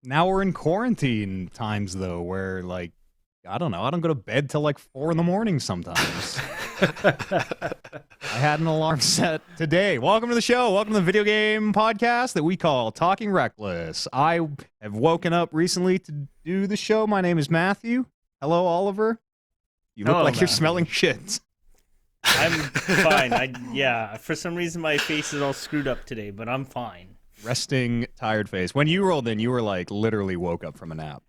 now we're in quarantine times though, where like I don't know, I don't go to bed till like 4 in the morning sometimes. I had an alarm set today. Welcome to the show. Welcome to the video game podcast that we call Talking Reckless. I have woken up recently to do the show. My name is Matthew. Hello, Oliver. You look like you're smelling shit. I'm fine. Yeah, for some reason my face is all screwed up today, but I'm fine. Resting, tired face. When you rolled in, you were like literally woke up from a nap.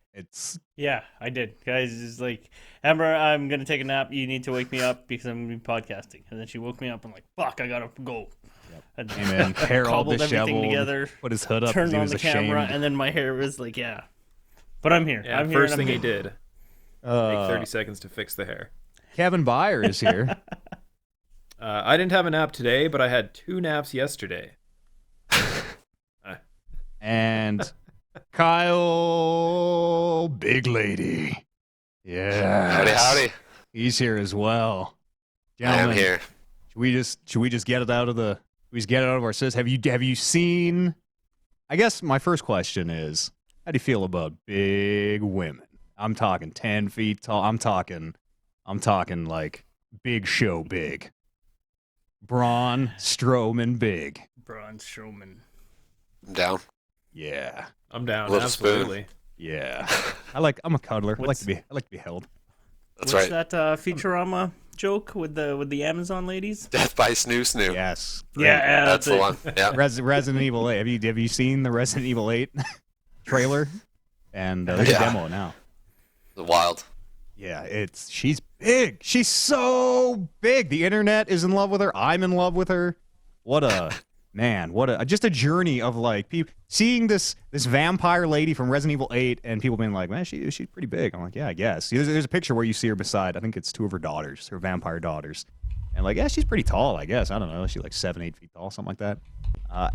Yeah, I did. Guys, it's like, Amber, I'm going to take a nap. You need to wake me up because I'm going to be podcasting. And then she woke me up. I'm like, fuck, I got to go. Yep. And came in, hair all disheveled, together, put his hood up, turned on was the ashamed. camera, and then my hair was like, yeah. But I'm here. Yeah, I'm here. first thing he did. Take 30 seconds to fix the hair. Kevin Byer is here. I didn't have a nap today, but I had 2 naps yesterday. And Kyle, big lady. Yeah. Howdy. He's here as well. I am Gentlemen, here. should we just get it out of our system? Have you seen? I guess my first question is, how do you feel about big women? I'm talking 10 feet tall. I'm talking like big show big. Braun Strowman big. Braun Strowman. I'm down. Yeah. I'm down. Little Absolutely. Yeah. I'm a cuddler. I like to be held. That's What's right. that Futurama joke with the Amazon ladies? Death by Snoo Snoo. Yes. Yeah, That's the one. Yeah. Resident Evil 8. Have you seen the Resident Evil 8 trailer? And there's a demo now. Wild. Yeah, she's big. She's so big. The internet is in love with her. I'm in love with her. What a just a journey of like people seeing this vampire lady from Resident Evil 8 and people being like, man, she's pretty big. I'm like, yeah, I guess. There's a picture where you see her beside, I think it's 2 of her daughters, her vampire daughters. And like, yeah, she's pretty tall, I guess. I don't know. She's like 7-8 feet tall, something like that.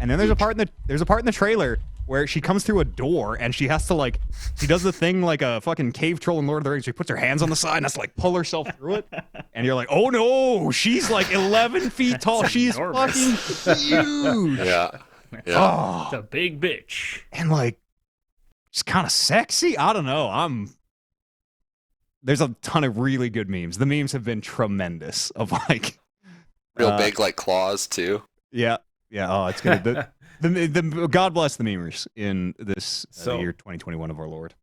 And then there's a part in the trailer where she comes through a door and she has to she does the thing like a fucking cave troll in Lord of the Rings. She puts her hands on the side and has to like pull herself through it. And you're like, oh no, she's like 11 feet tall. She's fucking huge. Yeah. Oh, It's a big bitch. and like, she's kind of sexy. I don't know. There's a ton of really good memes. The memes have been tremendous of like Real big like claws too. Yeah. Oh, it's good. The God bless the memers in this year 2021 of our Lord.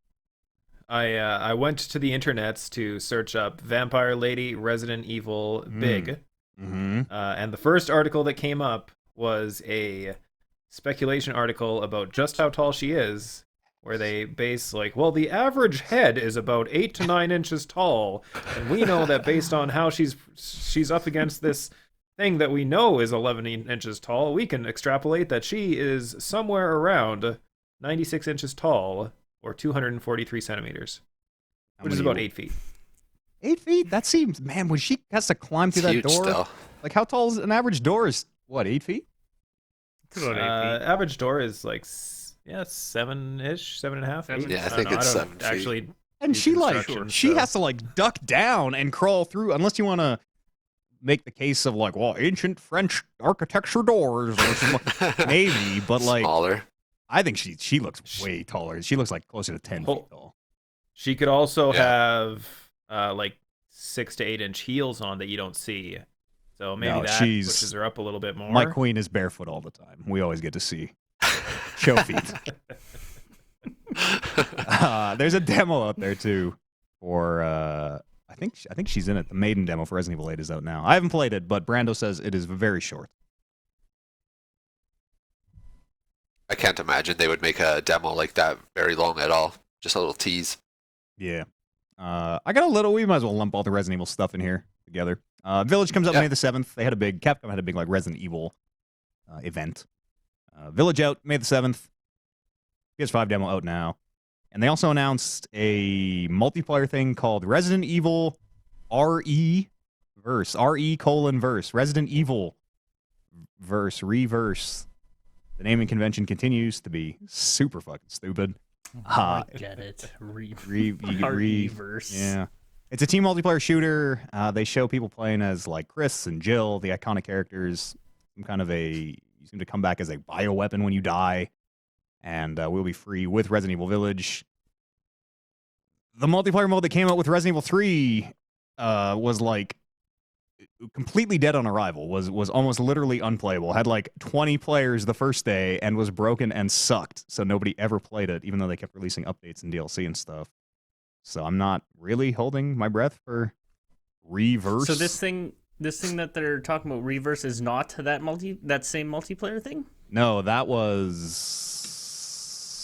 I went to the internets to search up Vampire Lady Resident Evil Big. Mm-hmm. And the first article that came up was a speculation article about just how tall she is, where they base like, well, the average head is about 8 to 9 inches tall, and we know that based on how she's up against this thing that we know is 11 inches tall, we can extrapolate that she is somewhere around 96 inches tall, or 243 centimeters, which is about 8 feet. 8 feet? That seems, man, when she has to climb through that Huge door, still. like how tall is an average door? Is what, 8 feet? It's about 8 feet. Average door is like 7-ish, 7.5. 8. Yeah, I think it's 7 feet. Actually, And she construction, has to like duck down and crawl through, unless you want to make the case of like, well, ancient French architecture doors or something. Maybe, but like, Smaller. I think she looks way taller. She looks like closer to 10 feet tall. she could also have like 6 to 8 inch heels on that you don't see. So maybe that pushes her up a little bit more. My queen is barefoot all the time. We always get to see show feet. There's a demo out there too for I think she's in it. The maiden demo for Resident Evil 8 is out now. I haven't played it, but Brando says it is very short. I can't imagine they would make a demo like that very long at all. Just a little tease. Yeah. I got a little. We might as well lump all the Resident Evil stuff in here together. Village comes out May the 7th. Capcom had a big like Resident Evil event. Village out May the 7th. PS5 demo out now. And they also announced a multiplayer thing called Resident Evil RE Verse. RE:verse. Resident Evil Verse. Reverse. The naming convention continues to be super fucking stupid. I get it. Reverse. Yeah. It's a team multiplayer shooter. They show people playing as like Chris and Jill, the iconic characters. You seem to come back as a bioweapon when you die. and will be free with Resident Evil Village. The multiplayer mode that came out with Resident Evil 3 was like completely dead on arrival. Was almost literally unplayable. Had like 20 players the first day and was broken and sucked. So nobody ever played it, even though they kept releasing updates and DLC and stuff. So I'm not really holding my breath for Reverse. So this thing that they're talking about, Reverse, is not that same multiplayer thing? No, that was.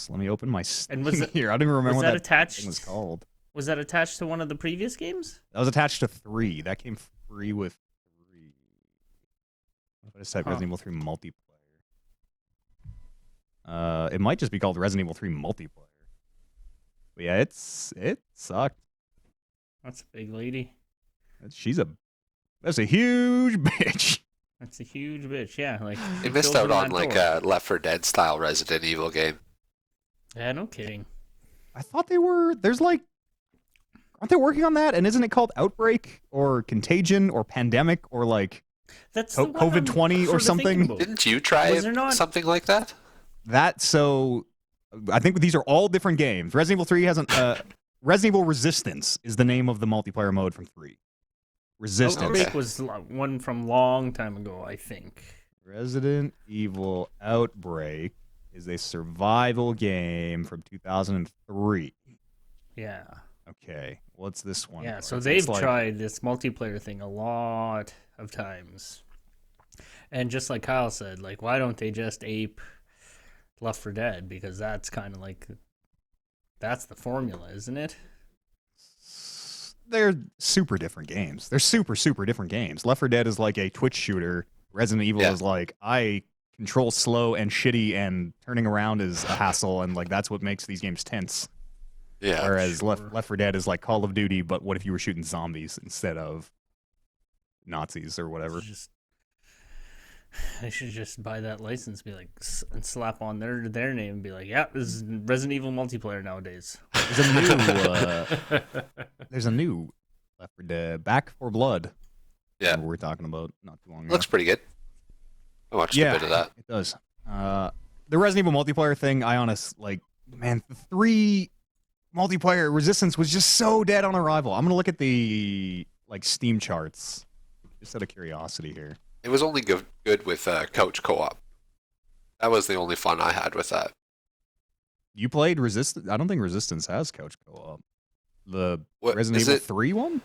Let me open my Steam And was it, here. I don't even remember was what that attached? thing was called. Was that attached to one of the previous games? That was attached to 3. That came free with 3. What if I just type Resident Evil 3 multiplayer? It might just be called Resident Evil 3 multiplayer. But yeah, it sucked. That's a big lady. That's a huge bitch. That's a huge bitch. Yeah, like They missed out on like a Left 4 Dead style Resident Evil game. Yeah, no kidding. I thought they were. There's like, aren't they working on that? And isn't it called Outbreak or Contagion or Pandemic or like That's COVID-20 or something? Didn't you try something like that? So I think these are all different games. Resident Evil 3 hasn't. Resident Evil Resistance is the name of the multiplayer mode from 3. Resistance. Outbreak was one from long time ago, I think. Resident Evil Outbreak is a survival game from 2003. Yeah. Okay, what's this one? Yeah, so they've tried this multiplayer thing a lot of times. And just like Kyle said, like, why don't they just ape Left 4 Dead? Because that's kind of like, that's the formula, isn't it? They're super different games. They're super different games. Left 4 Dead is like a Twitch shooter. Resident Evil is like, I control slow and shitty, and turning around is a hassle, and like that's what makes these games tense. Yeah. Whereas Left 4 Dead is like Call of Duty, but what if you were shooting zombies instead of Nazis or whatever? They should just buy that license, be like, and slap on their name and be like, yeah, this is Resident Evil multiplayer nowadays. There's a new Left 4 Dead, Back 4 Blood. Yeah, what we're talking about not too long ago. Looks pretty good. I watched a bit of that. It does. The Resident Evil multiplayer thing, man, the 3 multiplayer Resistance was just so dead on arrival. I'm gonna look at the Steam charts just out of curiosity here. It was only good with couch co-op. That was the only fun I had with that. You played Resistance? I don't think Resistance has couch co-op. The Resident Evil 3 one?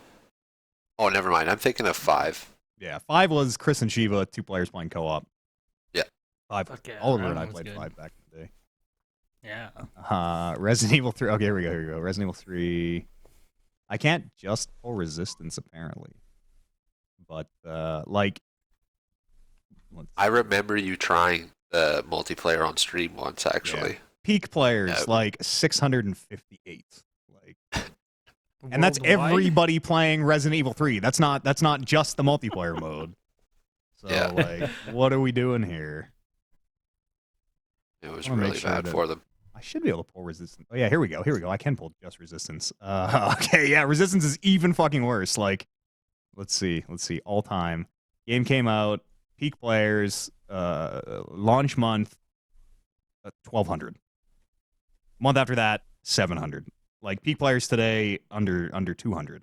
Oh, never mind. I'm thinking of 5. Yeah, 5 was Chris and Shiva, 2 players playing co-op. Yeah. 5. Okay, Oliver and I played 5 back in the day. Yeah. Resident Evil 3. Okay, here we go. Resident Evil 3. I can't just pull Resistance, apparently. But, I remember you trying the multiplayer on stream once, actually. Yeah. Peak players, 658. And that's everybody playing Resident Evil 3. That's not just the multiplayer mode. So, what are we doing here? It was really bad for them. I should be able to pull Resistance. Oh, yeah, here we go. I can pull just Resistance. Okay, yeah, Resistance is even fucking worse. Let's see. All time. Game came out. Peak players. Launch month. 1,200. Month after that, 700. Peak players today, under 200.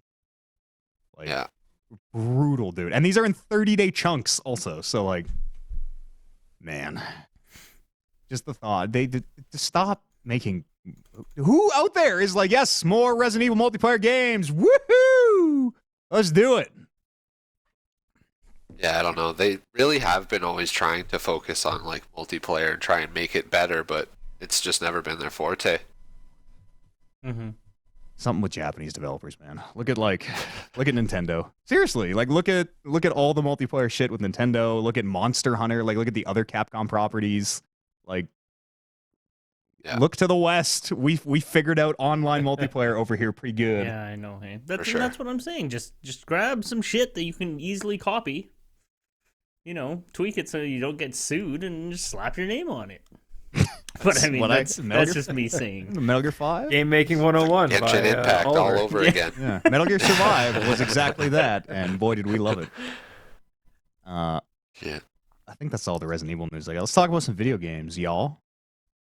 Brutal, dude. And these are in 30-day chunks also. So, man. Just the thought. They to stop making... Who out there is yes, more Resident Evil multiplayer games. Woohoo! Let's do it. Yeah, I don't know. They really have been always trying to focus on multiplayer and try and make it better, but it's just never been their forte. Mm-hmm. Something with Japanese developers, man. Look at Nintendo. Seriously, look at all the multiplayer shit with Nintendo. Look at Monster Hunter. Look at the other Capcom properties. Look to the West. We figured out online multiplayer over here pretty good. Yeah, I know. Hey, that's what I'm saying. Just grab some shit that you can easily copy. Tweak it so you don't get sued, and just slap your name on it. But I mean, that's just me saying. Metal Gear 5? Game Making 101. Genshin Impact all over again. Yeah. Metal Gear Survive was exactly that, and boy, did we love it. Yeah. I think that's all the Resident Evil news I got. Let's talk about some video games, y'all.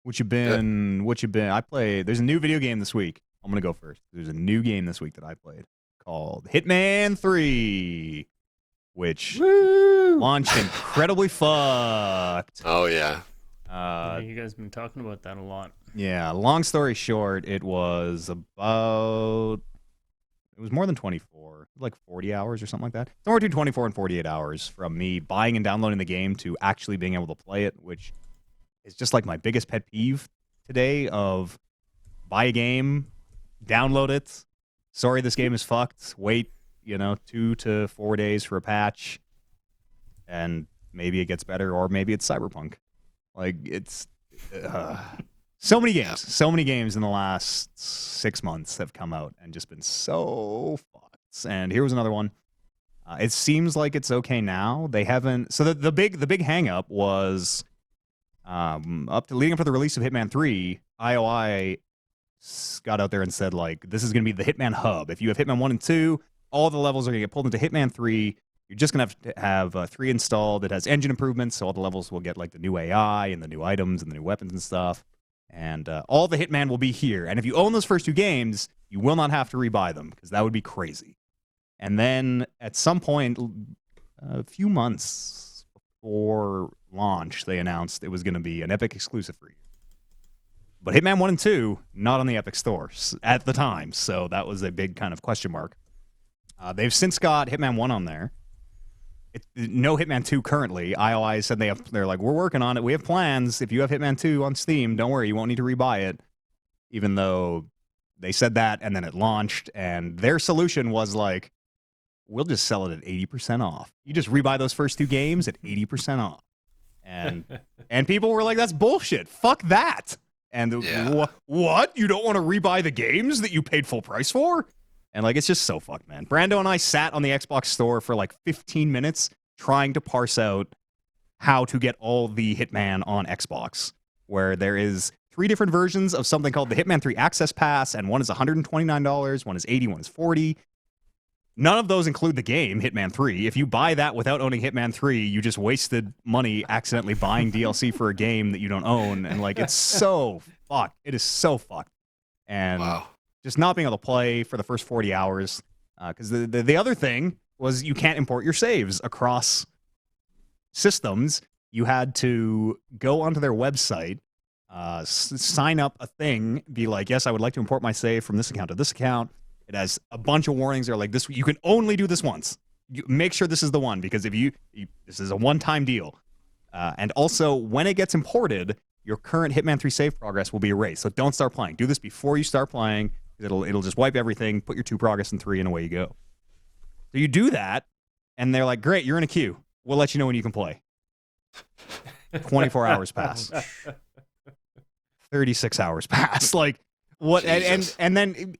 What you been? What you been? I played. There's a new video game this week. I'm gonna go first. There's a new game this week that I played called Hitman 3, which launched incredibly fucked. Oh yeah. Yeah, you guys been talking about that a lot. Yeah. Long story short, it was more than 24, like 40 hours or something like that. Somewhere between 24 and 48 hours from me buying and downloading the game to actually being able to play it, which is just like my biggest pet peeve today of buy a game, download it. Sorry, this game is fucked. Wait, 2 to 4 days for a patch, and maybe it gets better, or maybe it's Cyberpunk. Like, it's so many games in the last 6 months have come out and just been so fucked. And here was another one. It seems like it's okay now. They haven't. So the big hang up was leading up to the release of Hitman 3. IOI got out there and said, like, this is going to be the Hitman hub. If you have Hitman 1 and 2, all the levels are going to get pulled into Hitman 3. You're just going to have 3 installed. It has engine improvements, so all the levels will get, like, the new AI and the new items and the new weapons and stuff. And all the Hitman will be here. And if you own those first 2 games, you will not have to rebuy them, because that would be crazy. And then at some point, a few months before launch, they announced it was going to be an Epic exclusive for you. But Hitman 1 and 2, not on the Epic Store at the time, so that was a big kind of question mark. They've since got Hitman 1 on there. No Hitman 2 currently. IOI said they're like, we're working on it. We have plans. If you have Hitman 2 on Steam, don't worry, you won't need to rebuy it. Even though they said that, and then it launched, and their solution was like, we'll just sell it at 80% off. You just rebuy those first 2 games at 80% off. And people were like, that's bullshit. Fuck that. And what? You don't want to rebuy the games that you paid full price for? And, like, it's just so fucked, man. Brando and I sat on the Xbox store for, like, 15 minutes trying to parse out how to get all the Hitman on Xbox, where there is 3 different versions of something called the Hitman 3 Access Pass, and one is $129, one is $80, one is $40. None of those include the game, Hitman 3. If you buy that without owning Hitman 3, you just wasted money accidentally buying DLC for a game that you don't own. And, like, it's so fucked. It is so fucked. And just not being able to play for the first 40 hours. Because the other thing was you can't import your saves across systems. You had to go onto their website, sign up a thing, be like, yes, I would like to import my save from this account to this account. It has a bunch of warnings. They're like, this, you can only do this once. You make sure this is the one, because if this is a one-time deal. And also, when it gets imported, your current Hitman 3 save progress will be erased. So don't start playing. Do this before you start playing. It'll just wipe everything, put your 2 progress in 3, and away you go. So you do that, and they're like, great, you're in a queue. We'll let you know when you can play. 24 hours pass. 36 hours pass. Like, what? And then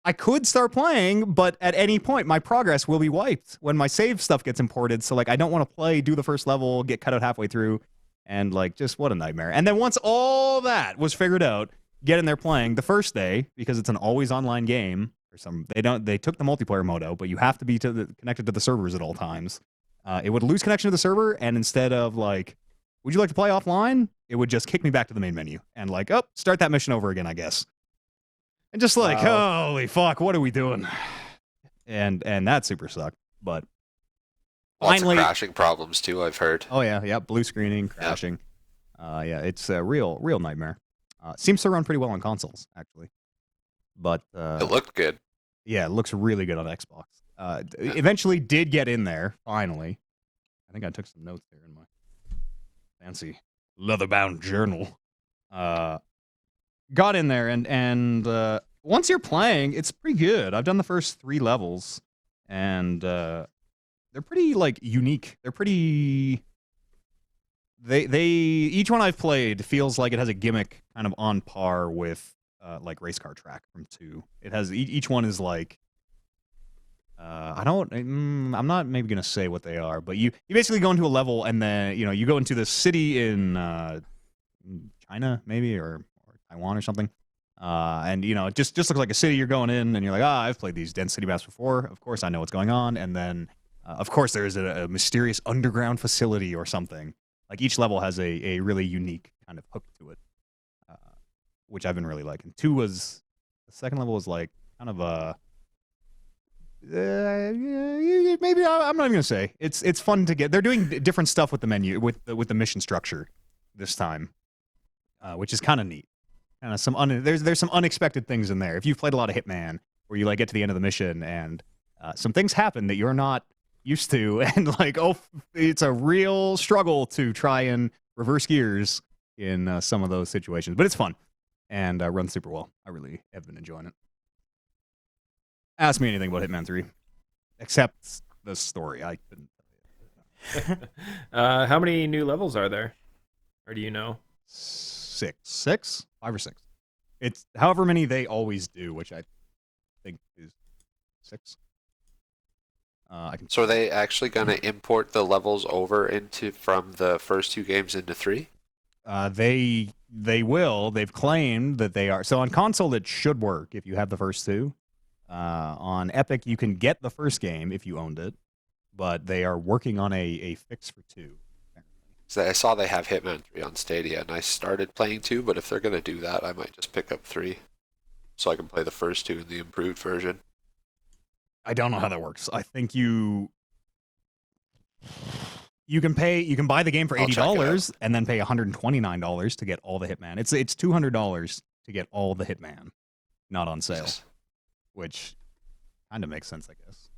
I could start playing, but at any point, my progress will be wiped when my save stuff gets imported. So, like, I don't want to play, do the first level, get cut out halfway through, and, like, just what a nightmare. And then once all that was figured out, get in there playing the first day, because it's an always online game. They took the multiplayer mode out, but you have to be connected to the servers at all times. It would lose connection to the server, and instead of, like, would you like to play offline? It would just kick me back to the main menu and, like, oh, start that mission over again, I guess. And just like, holy fuck, what are we doing? And that super sucked. But lots finally, of crashing problems too, I've heard. Oh yeah, blue screening, crashing. Yeah, it's a real nightmare. Seems to run pretty well on consoles, actually. But it looked good. Yeah, it looks really good on Xbox. Eventually did get in there, finally. I think I took some notes there in my fancy leather-bound journal. Got in there, and once you're playing, it's pretty good. I've done the first 3 levels, and they're pretty, like, unique. They're pretty... They each one I've played feels like it has a gimmick kind of on par with like Race Car Track from 2. It has each one is like I'm not maybe gonna say what they are, but you basically go into a level, and then you go into this city in China maybe or Taiwan or something, and it just looks like a city. You're going in, and you're like, I've played these dense city maps before. Of course I know what's going on. And then of course there's a mysterious underground facility or something. Like, each level has a really unique kind of hook to it. which I've been really liking. 2 was the second level was like kind of a maybe I'm not even gonna say it's fun to get. They're doing different stuff with the menu with the mission structure this time, which is kind of neat. Kind of there's some unexpected things in there. If you've played a lot of Hitman, where you like get to the end of the mission and some things happen that you're not used to, and like it's a real struggle to try and reverse gears in some of those situations. But it's fun and runs super well. I really have been enjoying it. Ask me anything about Hitman 3, except the story. I couldn't. How many new levels are there? Or do you know? 6, 5 or 6. It's however many they always do, which I think is 6. So are they actually going to import the levels over from the first 2 games into 3? They will. They've claimed that they are. So on console, it should work if you have the first 2. On Epic, you can get the first game if you owned it, but they are working on a fix for 2. So I saw they have Hitman 3 on Stadia, and I started playing 2, but if they're going to do that, I might just pick up 3 so I can play the first 2 in the improved version. I don't know how that works. I think you can buy the game for $80 and then pay $129 to get all the Hitman. It's $200 to get all the Hitman, not on sale, which kind of makes sense, I guess.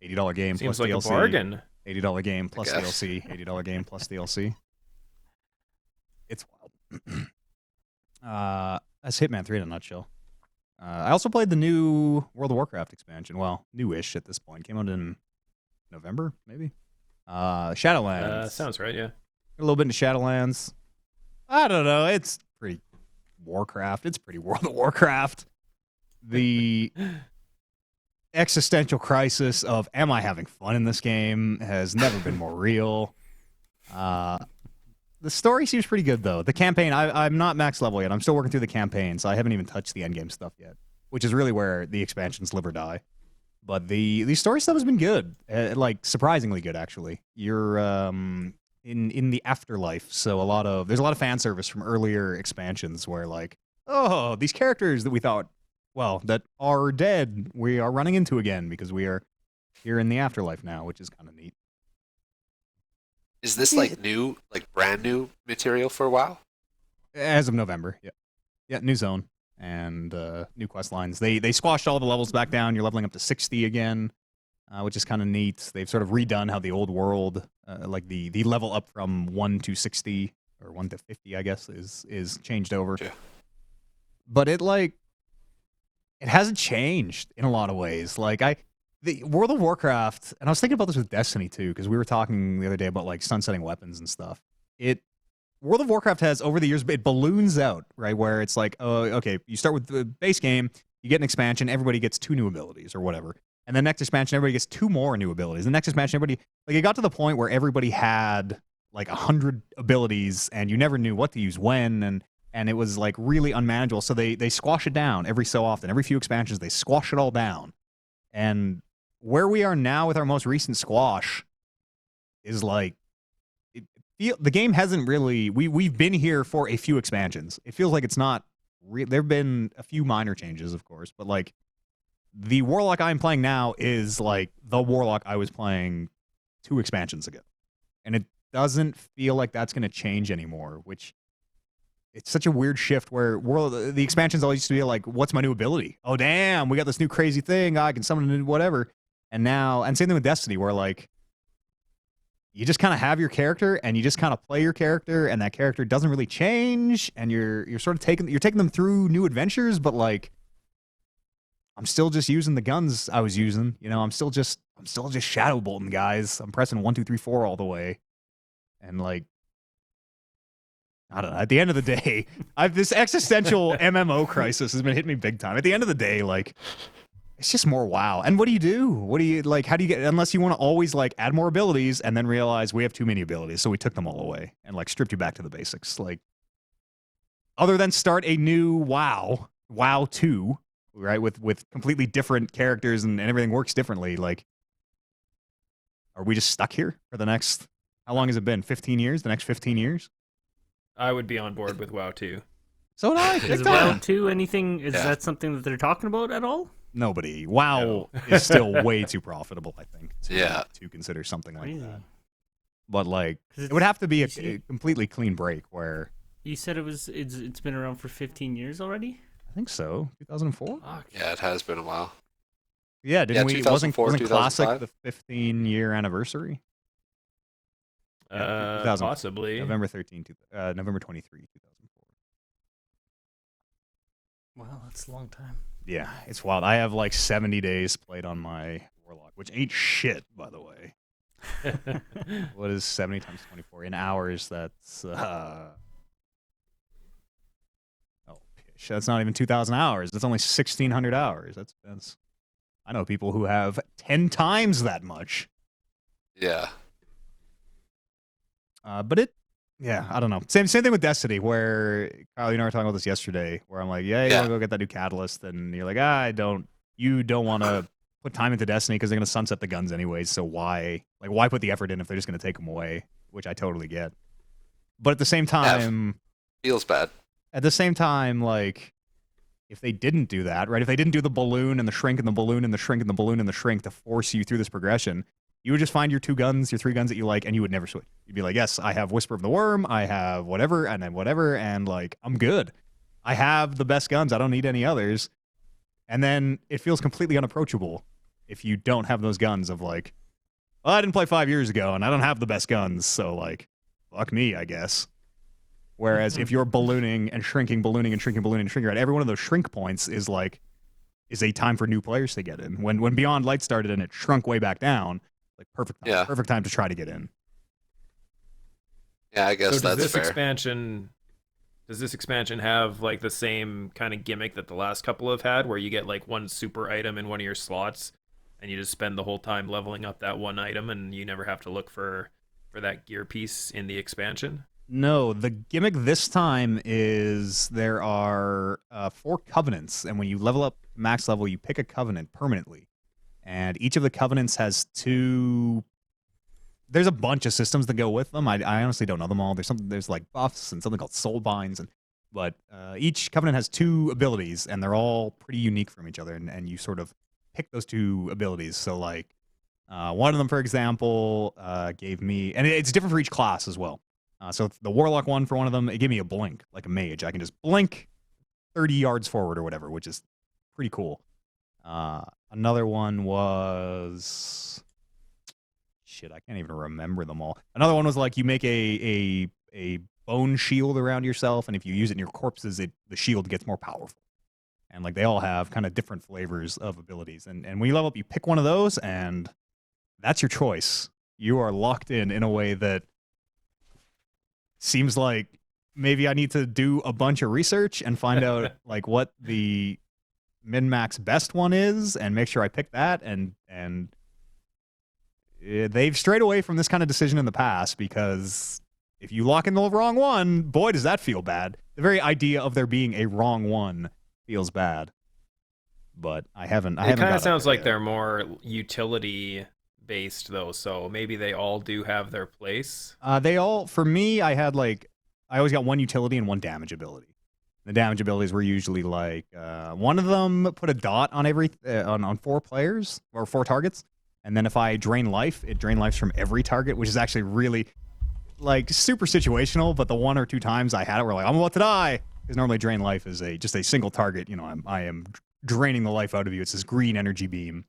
$80 game Seems plus like DLC. A bargain. $80 game plus DLC. $80 game plus DLC. It's wild. That's Hitman 3 in a nutshell. I also played the new World of Warcraft expansion. Well, newish at this point. Came out in November, maybe. Shadowlands. Sounds right, yeah. A little bit into Shadowlands. I don't know. It's pretty Warcraft. It's pretty World of Warcraft. The existential crisis of am I having fun in this game has never been more real. The story seems pretty good, though. The campaign, I'm not max level yet. I'm still working through the campaign, so I haven't even touched the endgame stuff yet, which is really where the expansions live or die. But the story stuff has been good, like surprisingly good, actually. You're in the afterlife, so there's a lot of fan service from earlier expansions where like, oh, these characters that we thought, well, that are dead, we are running into again because we are here in the afterlife now, which is kind of neat. Is this like new, like brand new material for WoW? As of November, yeah. Yeah, new zone and new quest lines. They squashed all the levels back down. You're leveling up to 60 again, which is kind of neat. They've sort of redone how the old world, like the level up from 1 to 60 or 1 to 50, I guess, is changed over. Yeah. But it hasn't changed in a lot of ways. Like the World of Warcraft, and I was thinking about this with Destiny too, because we were talking the other day about like sunsetting weapons and stuff. World of Warcraft has over the years, it balloons out, right? Where it's like, oh, okay, you start with the base game, you get an expansion, everybody gets 2 new abilities or whatever. And the next expansion, everybody gets 2 more new abilities. The next expansion, everybody, like it got to the point where everybody had like 100 abilities and you never knew what to use when, and it was like really unmanageable. So they squash it down every so often. Every few expansions, they squash it all down. And where we are now with our most recent squash is like, the game hasn't really, we've been here for a few expansions. It feels like it's not, there have been a few minor changes, of course, but like the Warlock I'm playing now is like the Warlock I was playing 2 expansions ago. And it doesn't feel like that's going to change anymore, which it's such a weird shift where the expansions always used to be like, what's my new ability? Oh, damn, we got this new crazy thing. I can summon a new whatever. And same thing with Destiny, where like, you just kind of have your character and you just kind of play your character and that character doesn't really change. And you're sort of taking them through new adventures, but like, I'm still just using the guns I was using. You know, I'm still just shadow bolting guys. I'm pressing 1, 2, 3, 4 all the way. And like, I don't know. At the end of the day, this existential MMO crisis has been hitting me big time. At the end of the day, like, it's just more WoW. And what do you do? What do you like? How do you get? Unless you want to always like add more abilities and then realize we have too many abilities, so we took them all away and like stripped you back to the basics. Like, other than start a new WoW 2, right? With completely different characters and everything works differently. Like, are we just stuck here for the next? How long has it been? 15 years? The next 15 years? I would be on board with WoW too. So did I. Is Big WoW time. 2 anything? Is Yeah. that something that they're talking about at all? Nobody. WoW is still way too profitable, I think, Yeah. to consider something like Really? that. But like, 'Cause it would have to be you a see- completely clean break. Where You said it's been around for 15 years already? I think so, 2004. Fuck. Yeah, it has been a while. Yeah, didn't we? 2004, Wasn't Classic 2005? the 15-year anniversary? Yeah, 2000 Possibly. November 13, November 23, 2004. Wow, that's a long time. Yeah, it's wild. I have like 70 days played on my Warlock, which ain't shit, by the way. What is 70 times 24 in hours? That's oh, pish. That's not even 2,000 hours. That's only 1,600 hours. That's. I know people who have 10 times that much. Yeah. But I don't know. Same thing with Destiny, where Kyle, you and I were talking about this yesterday, where I'm like, yeah, you want to go get that new catalyst, and you're like, you don't want to put time into Destiny because they're gonna sunset the guns anyways. So why put the effort in if they're just gonna take them away? Which I totally get. But at the same time, Feels bad. like, if they didn't do that, right? If they didn't do the balloon and the shrink and the balloon and the shrink and the balloon and the shrink to force you through this progression, you would just find your 2 guns, your 3 guns that you like, and you would never switch. You'd be like, yes, I have Whisper of the Worm, I have whatever, and then whatever, and like, I'm good. I have the best guns. I don't need any others. And then it feels completely unapproachable if you don't have those guns of like, well, I didn't play 5 years ago, and I don't have the best guns, so like, fuck me, I guess. Whereas if you're ballooning and shrinking, ballooning and shrinking, ballooning and shrinking, right, every one of those shrink points is a time for new players to get in. When Beyond Light started and it shrunk way back down, like perfect time to try to get in. Yeah, I guess So that's fair. Does this expansion have like the same kind of gimmick that the last couple have had, where you get like one super item in one of your slots, and you just spend the whole time leveling up that one item, and you never have to look for that gear piece in the expansion? No, the gimmick this time is there are 4 covenants, and when you level up max level, you pick a covenant permanently. And each of the covenants has 2. There's a bunch of systems that go with them. I honestly don't know them all. There's like buffs and something called soul binds, but each covenant has 2 abilities, and they're all pretty unique from each other. And you sort of pick those 2 abilities. So like one of them, for example, gave me, and it's different for each class as well. So the Warlock one, for one of them, it gave me a blink, like a mage. I can just blink 30 yards forward or whatever, which is pretty cool. Another one was... Shit, I can't even remember them all. Another one was like you make a bone shield around yourself, and if you use it in your corpses, the shield gets more powerful. And like they all have kind of different flavors of abilities. And when you level up, you pick one of those, and that's your choice. You are locked in a way that seems like maybe I need to do a bunch of research and find out like what the min-max best one is and make sure I pick that. And they've strayed away from this kind of decision in the past, because if you lock in the wrong one, boy, does that feel bad. The very idea of there being a wrong one feels bad. But I haven't. It kind of sounds like they're more utility based though, so maybe they all do have their place. They all, for me, I always got one utility and one damage ability. The damage abilities were usually like one of them put a dot on on 4 players or 4 targets, and then if I drain life, it drain life from every target, which is actually really like super situational. But the 1 or 2 times I had it, were like, I'm about to die, because normally drain life is just a single target. You know, I am draining the life out of you. It's this green energy beam.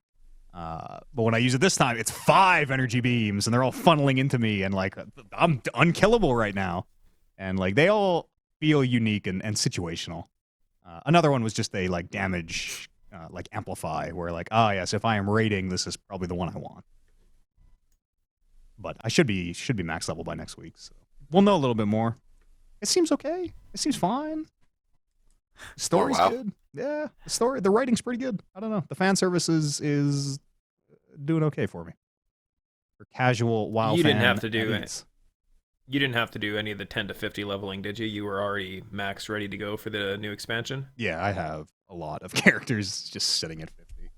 But when I use it this time, it's 5 energy beams, and they're all funneling into me, and like I'm unkillable right now. And like they all feel unique and situational. Another one was just a like damage like amplify, where like, yes, if I am raiding, this is probably the one I want. But I should be max level by next week, so we'll know a little bit more. It seems okay. It seems fine. The story's good. Yeah, the writing's pretty good. I don't know. The fan service is doing okay for me. For casual WoW You didn't fan have to do at it. ease. You didn't have to do any of the 10 to 50 leveling, did you? You were already max ready to go for the new expansion? Yeah, I have a lot of characters just sitting at 50.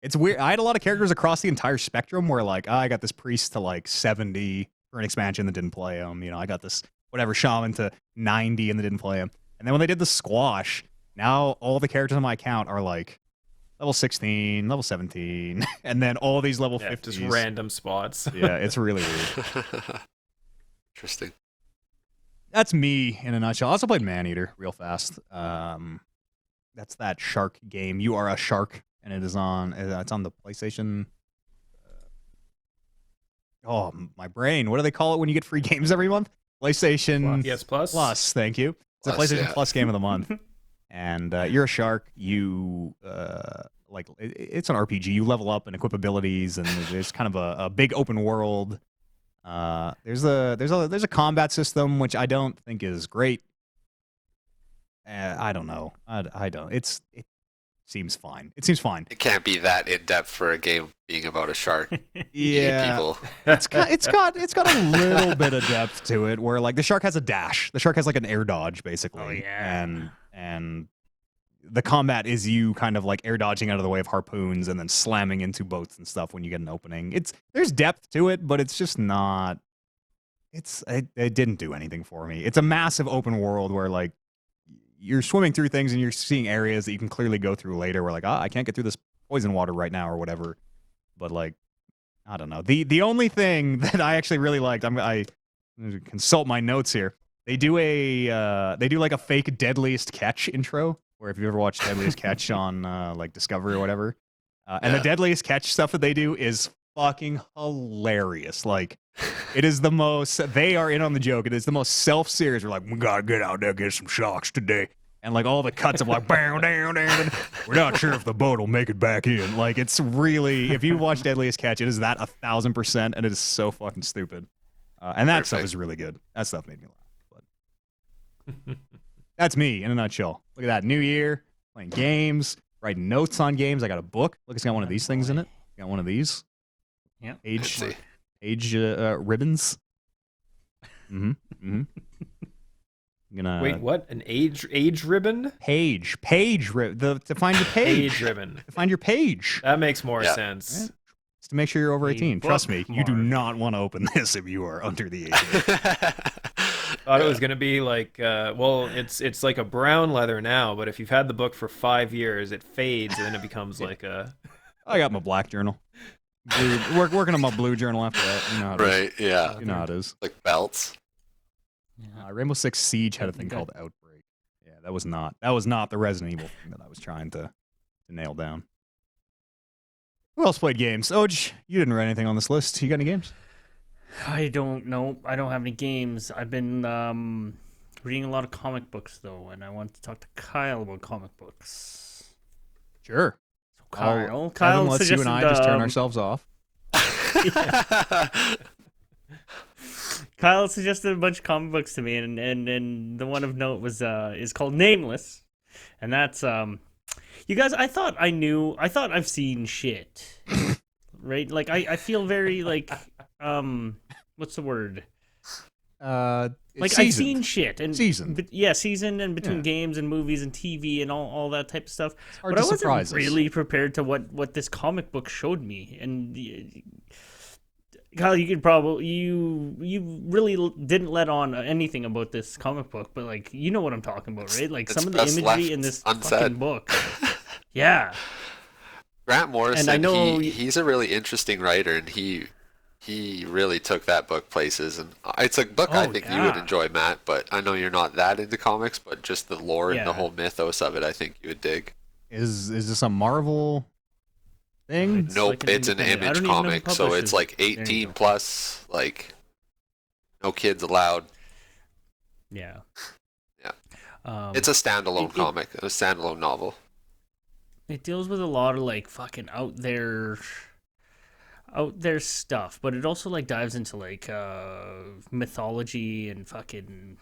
It's weird. I had a lot of characters across the entire spectrum where like, I got this priest to like 70 for an expansion that didn't play him. You know, I got this whatever shaman to 90 and that didn't play him. And then when they did the squash, now all the characters on my account are like level 16, level 17, and then all these level 50s. Just random spots. Yeah, it's really weird. Interesting. That's me in a nutshell. I also played Maneater real fast. That's that shark game. You are a shark, and it's on the PlayStation. Oh, my brain. What do they call it when you get free games every month? PlayStation Plus. Plus. Thank you. It's a PlayStation Plus game of the month. And you're a shark. You it's an RPG. You level up and equip abilities, and there's kind of a big open world. There's a combat system which I don't think is great. I don't know. I don't. It seems fine. It seems fine. It can't be that in depth for a game being about a shark. Yeah, People. it's got a little bit of depth to it, where like the shark has a dash. The shark has like an air dodge basically. Oh, yeah. And the combat is you kind of like air dodging out of the way of harpoons and then slamming into boats and stuff when you get an opening. There's depth to it, but it's just not. It didn't do anything for me. It's a massive open world where like you're swimming through things and you're seeing areas that you can clearly go through later. Where like, I can't get through this poison water right now or whatever. But like, I don't know. The only thing that I actually really liked, I consult my notes here. They do like a fake Deadliest Catch intro, where if you ever watched Deadliest Catch on like Discovery or whatever, and the Deadliest Catch stuff that they do is fucking hilarious. Like, it is the most. They are in on the joke. It is the most self-serious. We're like, we gotta get out there and get some sharks today. And like all the cuts of like, bam, down, down. We're not sure if the boat will make it back in. Like, it's really, if you watch Deadliest Catch, it is that 1,000%, and it is so fucking stupid. And that stuff is really good. That stuff made me laugh. But that's me in a nutshell. Look at that. New year, playing games, writing notes on games. I got a book. Look, it's got one of these things in it. Got one of these. Yeah. Age ribbons. Wait, what? An age ribbon? Page to find your page. Page ribbon. To find your page. That makes more sense. Right. It's to make sure you're over 18. Trust me, you do bookmark. not want to open this if you are under the age of 18. Thought it was gonna be like, it's like a brown leather now, but if you've had the book for 5 years, it fades and then it becomes like a. I got my black journal. Working on my blue journal after that. You know how it is. Right, yeah. You know how it is. Like belts. Rainbow Six Siege had a thing called Outbreak. Yeah, that was not the Resident Evil thing that I was trying to nail down. Who else played games? Oj, you didn't write anything on this list. You got any games? I don't know. I don't have any games. I've been reading a lot of comic books though, and I want to talk to Kyle about comic books. Sure. So Kyle Evan lets you suggested, and I just turn ourselves off. Kyle suggested a bunch of comic books to me, and the one of note was is called Nameless, and that's you guys. I thought I've seen shit, right? Like I feel very like what's the word? Like seasoned. I've seen shit and Seasoned. seasoned and between games and movies and TV and all that type of stuff. hard But to I wasn't surprise us. really prepared to what this comic book showed me. And Kyle, you could probably you really didn't let on anything about this comic book, but like you know what I'm talking about, right? Like It's some of the best imagery left in this unsaid. fucking book. Yeah. Grant Morrison, And I know he's a really interesting writer, and he really took that book places. And it's a book I think you would yeah. enjoy, Matt. But I know you're not that into comics, but just the lore and the Yeah. whole mythos of it, I think you would dig. Is this a Marvel thing? It's Nope, like an it's an independent- I Image don't even know who comic, so publishes it's like it. There you 18 go. plus, like no kids allowed. Yeah. Yeah. It's a standalone comic, a standalone novel. It deals with a lot of like fucking out there stuff, but it also like dives into like mythology and fucking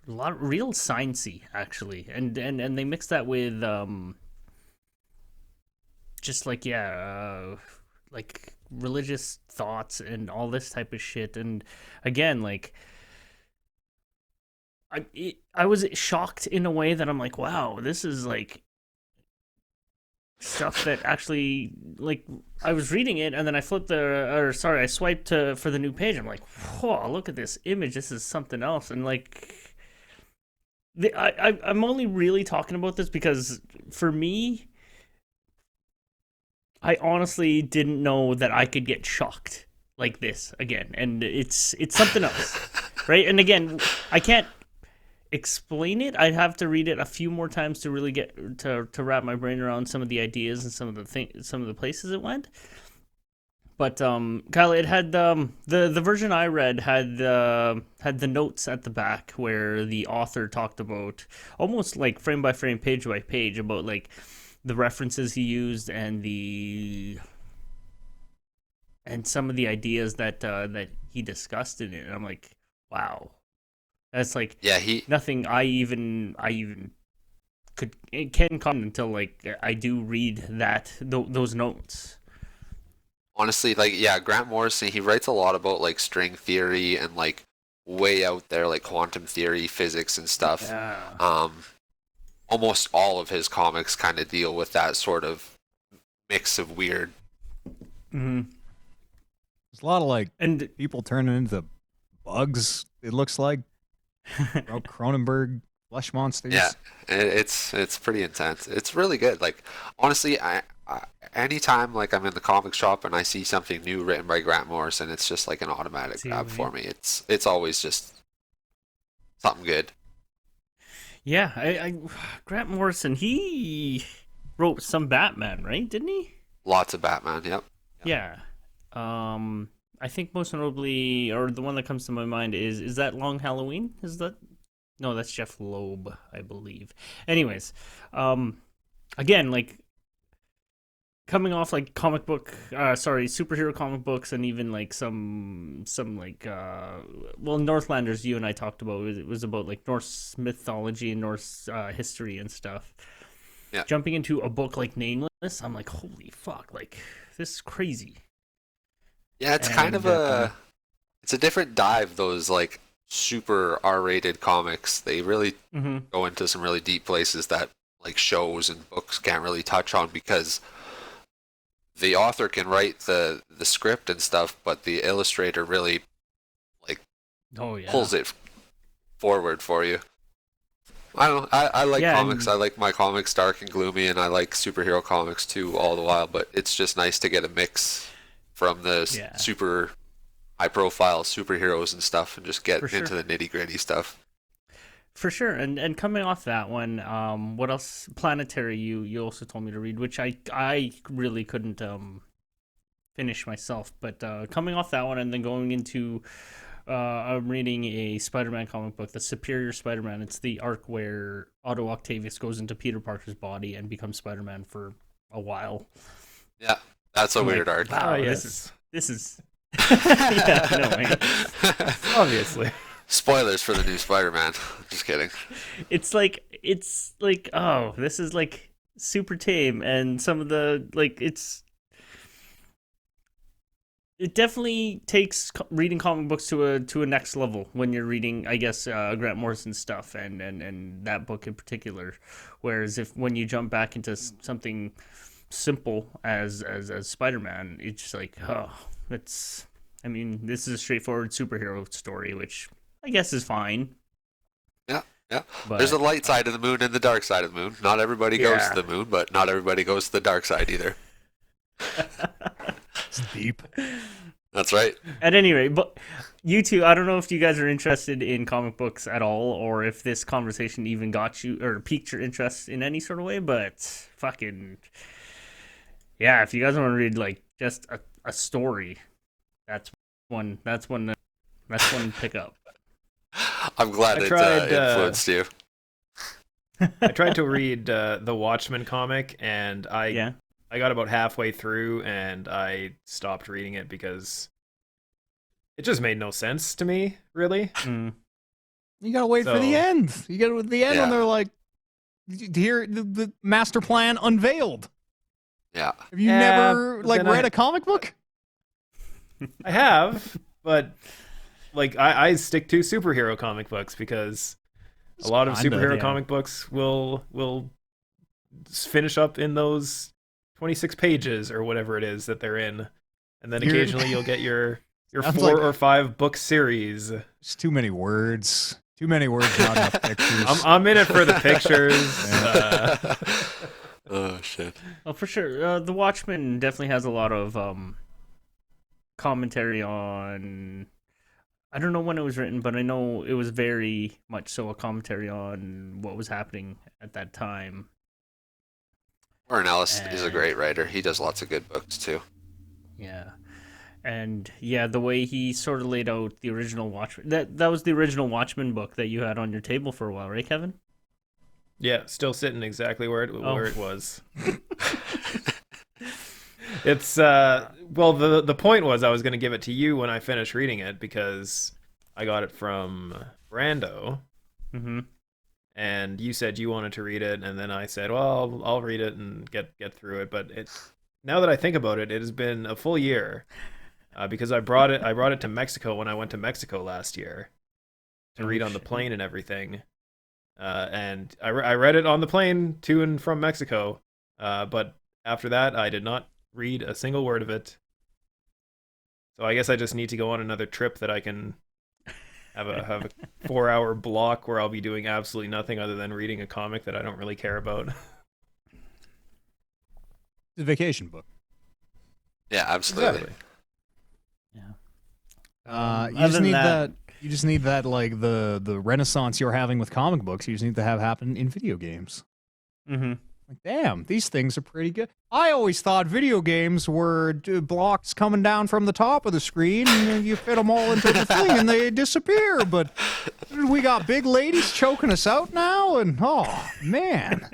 a lot of real sciencey actually, and they mix that with just like like religious thoughts and all this type of shit. And again, like I was shocked in a way that I'm like, wow, this is like stuff that actually, like, I was reading it and then I I swiped for the new page. I'm like, whoa, look at this image. This is something else. And like I'm only really talking about this because for me, I honestly didn't know that I could get shocked like this again, and it's something else, right? And again, I can't explain it. I'd have to read it a few more times to really get to wrap my brain around some of the ideas and some of the places it went. But Kyle, it had the version I read had the notes at the back where the author talked about almost like frame by frame, page by page about like the references he used and some of the ideas that he discussed in it. And I'm like, wow, that's like Yeah, he nothing I even can come until like I do read those notes. honestly, like, yeah, Grant Morrison, he writes a lot about like string theory and like way out there, like quantum theory, physics and stuff. Yeah. Almost all of his comics kind of deal with that sort of mix of weird. Mm-hmm. There's a lot of like And people turning into bugs. It looks like Cronenberg flesh monsters. Yeah, it's pretty intense. It's really good. Like, honestly, I anytime like I'm in the comic shop and I see something new written by Grant Morrison, it's just like an automatic See grab what I for me. It's always just something good. yeah, I Grant Morrison, he wrote some Batman, right? Didn't he? Lots of Batman. Yep. Yeah. I think most notably, or the one that comes to my mind is that Long Halloween? Is that? No, that's Jeff Loeb, I believe. Anyways, again, like coming off like superhero comic books, and even like some like Northlanders. You and I talked about it was about like Norse mythology and Norse history and stuff. Yeah. Jumping into a book like Nameless, I'm like, holy fuck! Like this is crazy. Yeah, it's kind of it's a different dive. Those like super R-rated comics, they really go into some really deep places that like shows and books can't really touch on, because the author can write the script and stuff, but the illustrator really like pulls it forward for you. I don't know. I like comics. I like my comics dark and gloomy, and I like superhero comics too all the while, but it's just nice to get a mix from the super high-profile superheroes and stuff, and just get into the nitty-gritty stuff. For sure, and coming off that one, what else? Planetary, you also told me to read, which I really couldn't finish myself. But coming off that one, and then going into, I'm reading a Spider-Man comic book, The Superior Spider-Man. It's the arc where Otto Octavius goes into Peter Parker's body and becomes Spider-Man for a while. Yeah, that's a weird arc. Wow, this is. Yeah, no, right? Obviously. Spoilers for the new Spider-Man. Just kidding. It's like, oh, this is like super tame, and some of the like it definitely takes reading comic books to a next level when you're reading, I guess, Grant Morrison stuff and that book in particular. Whereas when you jump back into something simple as Spider-Man, it's just like, oh, this is a straightforward superhero story, which I guess is fine. Yeah. But there's a light side of the moon and the dark side of the moon. Not everybody goes to the moon, but not everybody goes to the dark side either. It's deep. That's right. At any rate, but you two, I don't know if you guys are interested in comic books at all, or if this conversation even got you or piqued your interest in any sort of way, but fucking yeah, if you guys want to read like just a story, that's one to pick up. I'm glad it influenced you. I tried to read the Watchmen comic, and I got about halfway through, and I stopped reading it because it just made no sense to me, really. You gotta wait for the end. You gotta the end when they're like, here the master plan unveiled. Yeah. Have you never read a comic book? I have, but like I stick to superhero comic books because a lot of superhero comic books will finish up in those 26 pages or whatever it is that they're in, and then occasionally you'll get your 4 or 5 book series. It's too many words. Too many words, not enough pictures. I'm in it for the pictures. Oh shit. Well, for sure. The Watchmen definitely has a lot of commentary on. I don't know when it was written, but I know it was very much so a commentary on what was happening at that time. Warren Ellis is a great writer. He does lots of good books too. Yeah. And yeah, the way he sort of laid out the original Watchmen. That was the original Watchmen book that you had on your table for a while, right, Kevin? Yeah, still sitting exactly where it was. It's well, the point was I was going to give it to you when I finished reading it because I got it from Brando. Mm-hmm. And you said you wanted to read it, and then I said, well, I'll read it and get through it. But now that I think about it, it has been a full year because I brought it to Mexico when I went to Mexico last year to read on the plane and everything. And I read it on the plane to and from Mexico. But after that, I did not read a single word of it. So I guess I just need to go on another trip that I can have a 4-hour block where I'll be doing absolutely nothing other than reading a comic that I don't really care about. It's a vacation book. Yeah, absolutely. Exactly. Yeah. You just need that. You just need that, like the renaissance you're having with comic books. You just need to have happen in video games. Mm-hmm. Like, damn, these things are pretty good. I always thought video games were blocks coming down from the top of the screen, and you fit them all into the thing, and they disappear. But we got big ladies choking us out now, and oh man.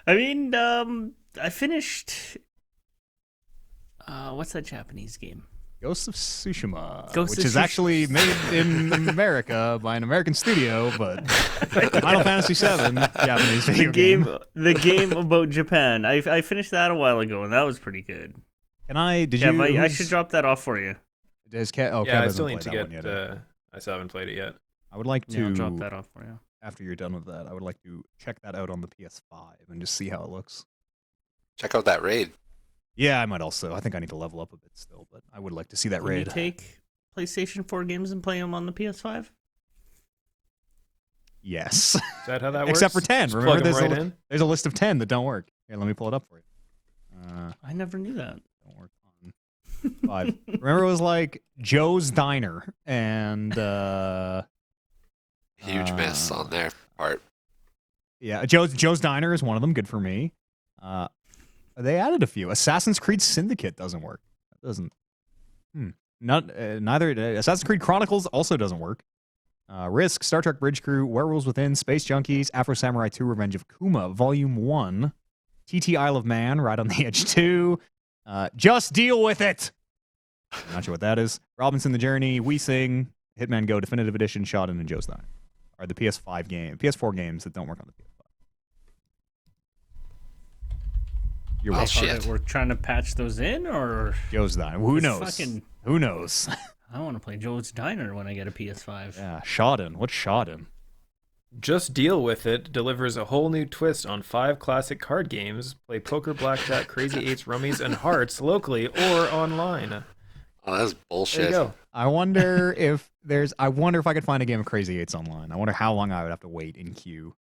I mean, I finished. What's that Japanese game? Ghost of Tsushima, Ghost which of is actually made in America by an American studio, but Final Fantasy VII, Japanese video game. The game about Japan. I finished that a while ago, and that was pretty good. Can I? Did Yeah, you? I should drop that off for you. Has Yeah, Kev I hasn't still need played to that one get. yet. I still haven't played it yet. I would like Yeah, I'll to drop that off for you. After you're done with that. I would like to check that out on the PS5 and just see how it looks. Check out that raid. Yeah, I might also. I think I need to level up a bit still, but I would like to see that Can you raid. take PlayStation 4 games and play them on the PS5? Yes. Is that how that works? Except for 10. Just Remember, plug 'em right in? there's a list of 10 that don't work. Here, let me pull it up for you. I never knew that. Don't work on 5. Remember, it was like Joe's Diner and Huge miss on their part. yeah, Joe's Diner is one of them. Good for me. They added a few. Assassin's Creed Syndicate doesn't work. It doesn't. Neither. Assassin's Creed Chronicles also doesn't work. Risk, Star Trek Bridge Crew, Werewolves Within, Space Junkies, Afro Samurai 2, Revenge of Kuma, Volume 1, TT Isle of Man, Right on the Edge 2, Just Deal With It. I'm not sure what that is. Robinson the Journey, We Sing, Hitman Go Definitive Edition, Shotten, and Joe's Diner are the PS4 games that don't work on the PS5. You're Oh, welcome. shit. We're trying to patch those in, or Joe's Diner. Who It's knows? Who knows? I want to play Joe's Diner when I get a PS5. Yeah, Shotten. What's Shotten? Just Deal With It delivers a whole new twist on 5 classic card games. Play poker, blackjack, crazy eights, rummies, and hearts locally or online. Oh, that's There bullshit. you go. I wonder if I could find a game of Crazy Eights online. I wonder how long I would have to wait in queue.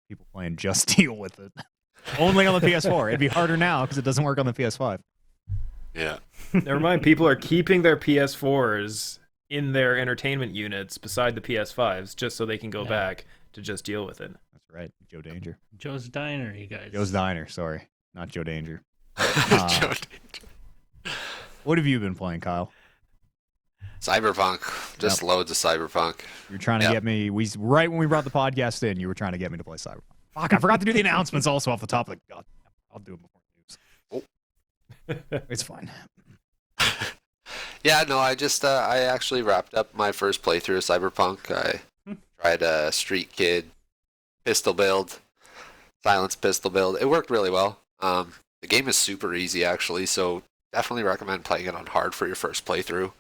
People playing Just Deal With It. Only on the PS4. It'd be harder now because it doesn't work on the PS5. Yeah. Never mind, people are keeping their PS4s in their entertainment units beside the PS5s just so they can go back to Just Deal With It. That's right. Joe Danger. Joe's Diner, you guys. Joe's Diner. Sorry. Not Joe Danger. Joe Danger. What have you been playing, Kyle? Cyberpunk. Just loads of Cyberpunk. You're trying to get me. Right when we brought the podcast in, you were trying to get me to play Cyberpunk. Fuck, I forgot to do the announcements also off the top of the... God, I'll do them before news. It's fine. Yeah, no, I actually wrapped up my first playthrough of Cyberpunk. I tried a Street Kid pistol build, silence pistol build. It worked really well. The game is super easy, actually, so definitely recommend playing it on hard for your first playthrough.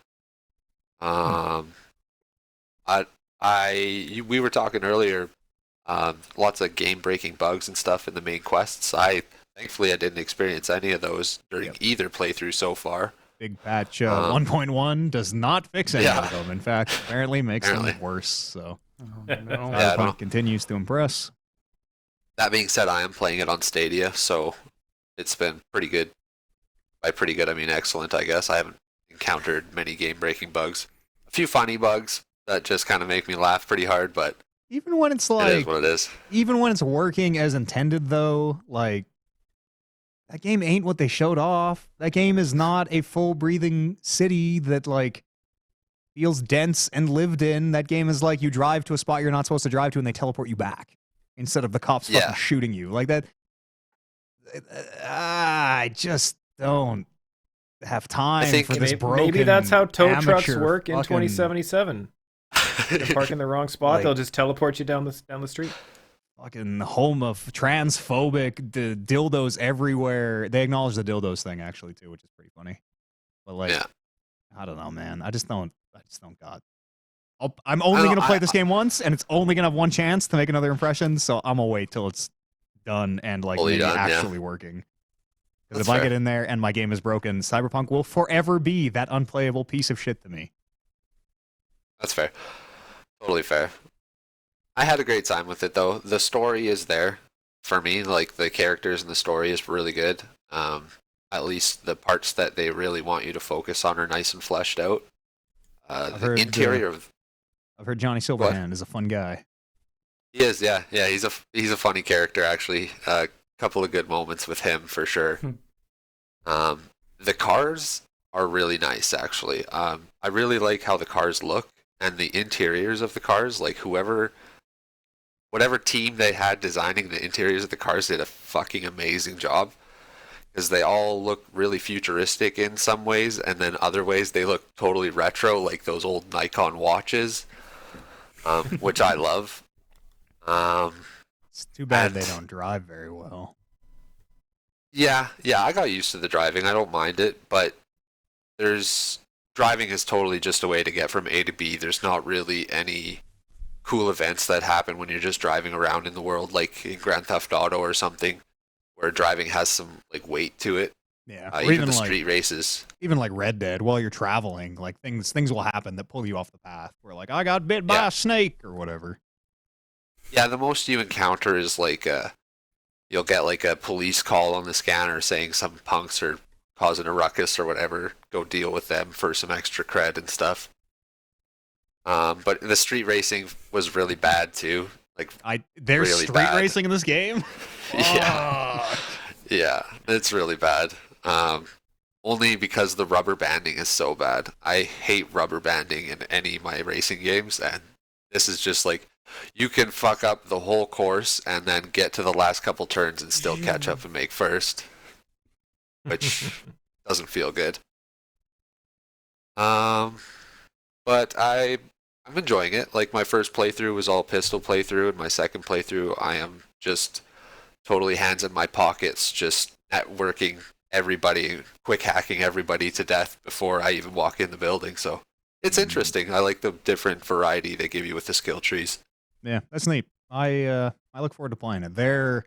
We were talking earlier, lots of game-breaking bugs and stuff in the main quests. Thankfully I didn't experience any of those during either playthrough so far. big patch 1.1 does not fix any of them. In fact, apparently makes them worse. So Cyberpunk continues to impress. That being said, I am playing it on Stadia, so it's been pretty good. By pretty good, I mean excellent, I guess. I haven't encountered many game-breaking bugs. A few funny bugs that just kind of make me laugh pretty hard, but even when it's like, it is what it is. Even when it's working as intended, though, like, that game ain't what they showed off. That game is not a full-breathing city that, like, feels dense and lived in. That game is like you drive to a spot you're not supposed to drive to and they teleport you back instead of the cops fucking shooting you. Like that. I just don't have time for this broken maybe that's how tow trucks amateur work in fucking- 2077. If you park in the wrong spot, Like- they'll just teleport you down the street. Fucking home of transphobic dildos everywhere. They acknowledge the dildos thing actually too, which is pretty funny. But like, I don't know, man. I just don't got. I'm only gonna play this game once, and it's only gonna have one chance to make another impression. So I'm gonna wait till it's done and like maybe actually working. Because if I get in there and my game is broken, Cyberpunk will forever be that unplayable piece of shit to me. That's fair. Totally fair. I had a great time with it, though. The story is there for me. Like, the characters and the story is really good. At least the parts that they really want you to focus on are nice and fleshed out. The interior of... I've heard Johnny Silverhand is a fun guy. He is, yeah. Yeah, he's a funny character, actually. A couple of good moments with him, for sure. The cars are really nice, actually. I really like how the cars look. And the interiors of the cars, like whatever team they had designing the interiors of the cars did a fucking amazing job. Because they all look really futuristic in some ways, and then other ways they look totally retro, like those old Nikon watches, which I love. It's too bad they don't drive very well. Yeah, I got used to the driving. I don't mind it, but driving is totally just a way to get from A to B. There's not really any cool events that happen when you're just driving around in the world, like in Grand Theft Auto or something, where driving has some like weight to it. Yeah, even the street races. Even like Red Dead, while you're traveling, like things will happen that pull you off the path. Where like I got bit by a snake or whatever. Yeah, the most you encounter is like you'll get like a police call on the scanner saying some punks are causing a ruckus or whatever. Go deal with them for some extra cred and stuff. But the street racing was really bad too. Like there's really street bad. racing in this game. Yeah, it's really bad. Only because the rubber banding is so bad. I hate rubber banding in any of my racing games, and this is just like you can fuck up the whole course and then get to the last couple turns and still catch up and make first, which doesn't feel good. But I'm enjoying it. Like, my first playthrough was all pistol playthrough, and my second playthrough I am just totally hands in my pockets, just networking everybody, quick hacking everybody to death before I even walk in the building. So it's interesting. I like the different variety they give you with the skill trees. Yeah, that's neat. I look forward to playing it. There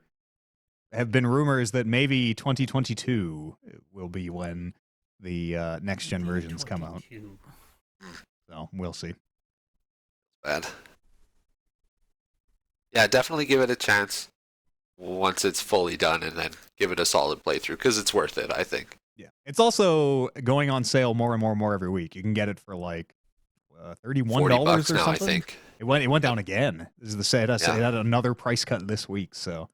have been rumors that maybe 2022 will be when the next gen versions come out. So we'll see. Bad. Yeah, definitely give it a chance once it's fully done, and then give it a solid playthrough, because it's worth it, I think. Yeah, it's also going on sale more and more every week. You can get it for like $31 or something. Now, I think it went down again. This is the say it had another price cut this week. So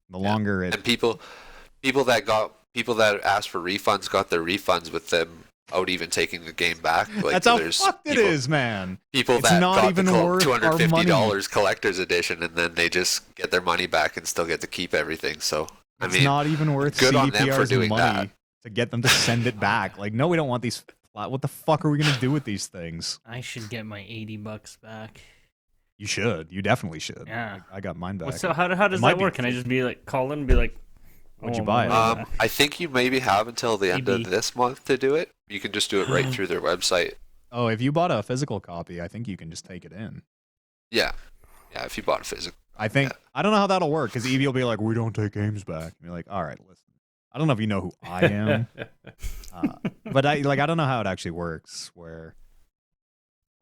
the longer it and people that asked for refunds got their refunds with them out even taking the game back. Like, that's how fucked it is, man. People it's that not got even the worth $250 collector's edition, and then they just get their money back and still get to keep everything. So it's not even worth good on them for CDPR's doing money that. to get them to send it back. Like, no, we don't want these. What the fuck are we gonna do with these things? I should get my $80 back. You should. You definitely should. Yeah, I got mine back. So how does that work? Can I just be like call and be like, what'd you buy? I think you maybe have until the end of this month to do it. You can just do it right through their website. Oh, if you bought a physical copy, I think you can just take it in. Yeah, if you bought a physical. I think I don't know how that'll work, because Evie will be like, "We don't take games back." And you're like, "All right, listen, I don't know if you know who I am, but I don't know how it actually works. Where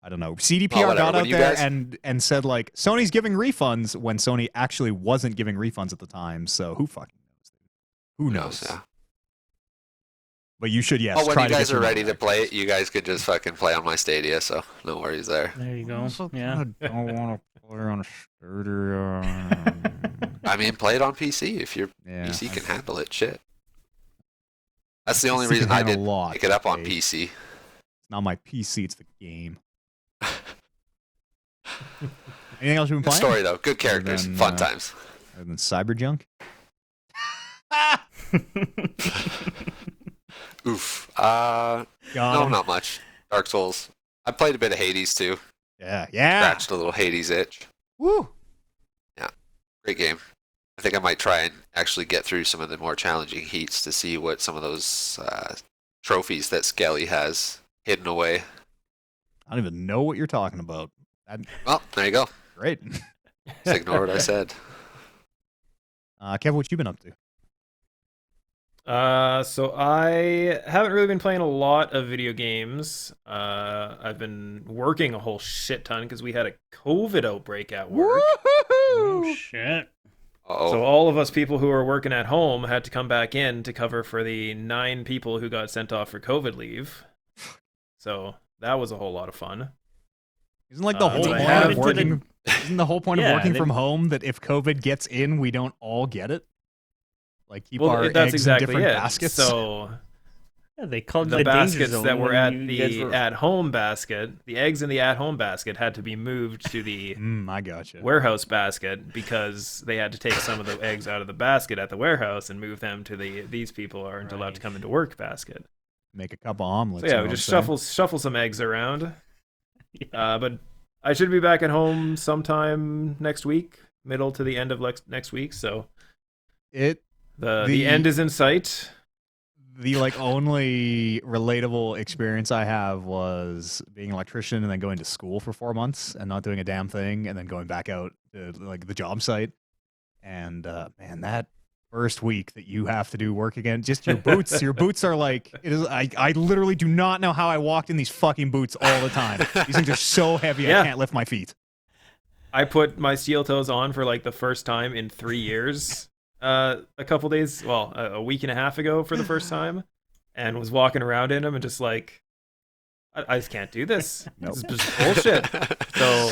I don't know. CDPR got out there and said like Sony's giving refunds when Sony actually wasn't giving refunds at the time. So who fucking knows? Who knows? Yeah. But you should, yes. Oh, when try you guys to are ready to play it, you guys could just fucking play on my Stadia. So no worries there. There you go. Yeah. I don't want to play on a Stadia. I mean, play it on PC if your PC can handle it. Shit. That's the only reason I didn't pick it up on PC. It's not my PC, it's the game. Anything else you've been playing? Good story though. Good characters. Fun times. Other than Cyberjunk? Oof. No, not much. Dark Souls. I played a bit of Hades too. Yeah. Scratched a little Hades itch. Woo! Yeah. Great game. I think I might try and actually get through some of the more challenging heats to see what some of those trophies that Skelly has hidden away. I don't even know what you're talking about. Well, there you go. Great. Just ignore what I said. Kev, what you been up to? So I haven't really been playing a lot of video games. I've been working a whole shit ton because we had a COVID outbreak at work. Oh shit. Uh-oh. So all of us people who are working at home had to come back in to cover for the 9 people who got sent off for COVID leave. So that was a whole lot of fun. Isn't like the whole so point I of have working? Isn't the whole point of Yeah, working they- from home that if COVID gets in, we don't all get it? Like keep Well, our that's eggs exactly in different it. baskets. So Yeah, they called the the danger baskets zone that were when at you guys the were- at-home basket, the eggs in the at-home basket had to be moved to the I gotcha. warehouse basket because they had to take some of the eggs out of the basket at the warehouse and move them to the these people aren't allowed to come into work basket. Make a couple omelets. So you yeah, know we what just I'm saying? shuffle some eggs around. But I should be back at home sometime next week, middle to the end of next week. So the end is in sight. The like only relatable experience I have was being an electrician and then going to school for 4 months and not doing a damn thing and then going back out to like the job site. And man, that first week that you have to do work again, just your boots are like it is. I literally do not know how I walked in these fucking boots all the time. These things are so heavy Yeah. I can't lift my feet. I put my steel toes on for like the first time in 3 years. A couple days, well, a week and a half ago for the first time, and was walking around in them and just like, I just can't do this. Nope. This is just bullshit.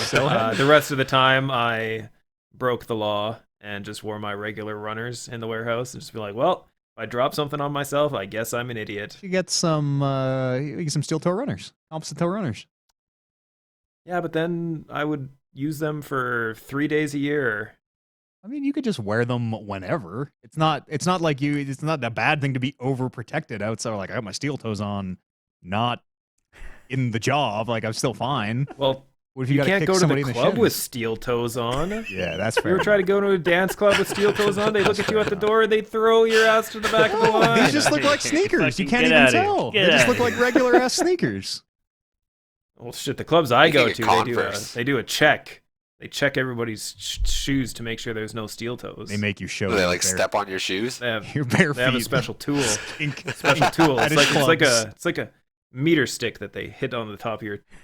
So the rest of the time, I broke the law and just wore my regular runners in the warehouse and just be like, well, if I drop something on myself, I guess I'm an idiot. You get some steel toe runners, opposite toe runners. Yeah, but then I would use them for 3 days a year. I mean, you could just wear them whenever. It's not like it's not a bad thing to be overprotected outside. Like I got my steel toes on, not in the job. Like I'm still fine. Well, What if you, you gotta can't kick go to somebody the in club shins? with steel toes on. Yeah, that's You fair. ever try to go to a dance club with steel toes on? They look at you at the door and they throw your ass to the back of the line. These just look like sneakers. You Fucking can't get even outta here. tell. Get They just outta look like regular ass sneakers. Well, shit, the clubs I go Making to, it they Converse. do a check. They check everybody's shoes to make sure there's no steel toes. They make you show. Do they your like bare- step on your shoes? They have, your bare they have a feet. special tool. Ink- Special tool. Fetish It's like clubs. a meter stick that they hit on the top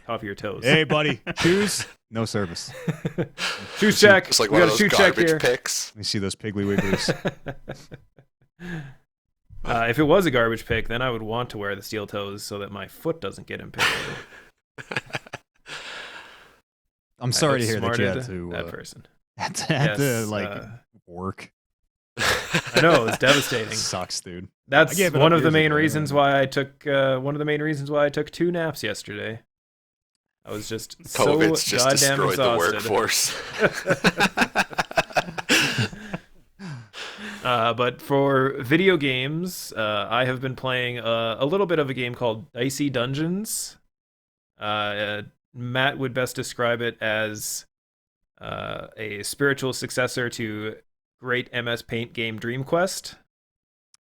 of your toes. Hey, buddy, shoes, no service. Shoe check. Just like We one got of a those shoe check garbage here. picks. Let me see those piggly wigglers. If it was a garbage pick, then I would want to wear the steel toes so that my foot doesn't get impaled. I'm sorry to hear that you had Outsmarted to that person. had to Yes, like work. I know it's devastating. Sucks, dude. I That's gave it one up of the years main ago. reasons why I took 2 naps yesterday. I was just COVID's so just goddamn destroyed the exhausted. workforce. But for video games, I have been playing a little bit of a game called Dicey Dungeons. Matt would best describe it as a spiritual successor to great MS Paint game Dream Quest.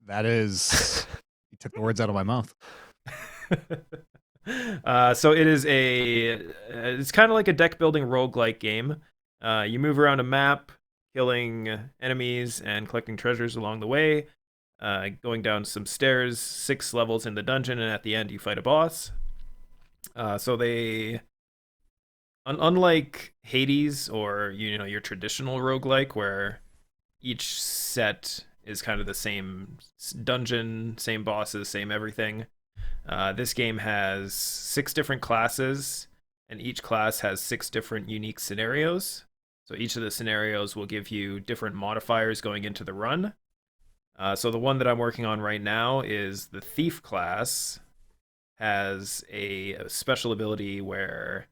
That is, you took the words out of my mouth. So it is it's kind of like a deck building roguelike game. You move around a map, killing enemies and collecting treasures along the way. going down some stairs, 6 levels in the dungeon, and at the end you fight a boss. So they, unlike Hades or your traditional roguelike, where each set is kind of the same dungeon, same bosses, same everything. This game has 6 different classes, and each class has 6 different unique scenarios. So each of the scenarios will give you different modifiers going into the run. So the one that I'm working on right now is the Thief class. Has a special ability where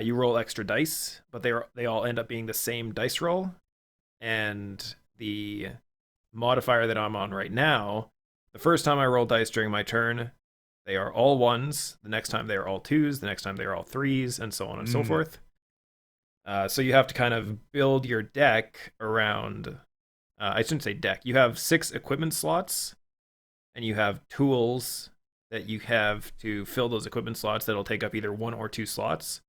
you roll extra dice, but they all end up being the same dice roll. And the modifier that I'm on right now, the first time I roll dice during my turn, they are all 1s. The next time they are all 2s. The next time they are all 3s, and so on and so forth. So you have to kind of build your deck around... I shouldn't say deck. You have 6 equipment slots, and you have tools that you have to fill those equipment slots that'll take up either 1 or 2 slots.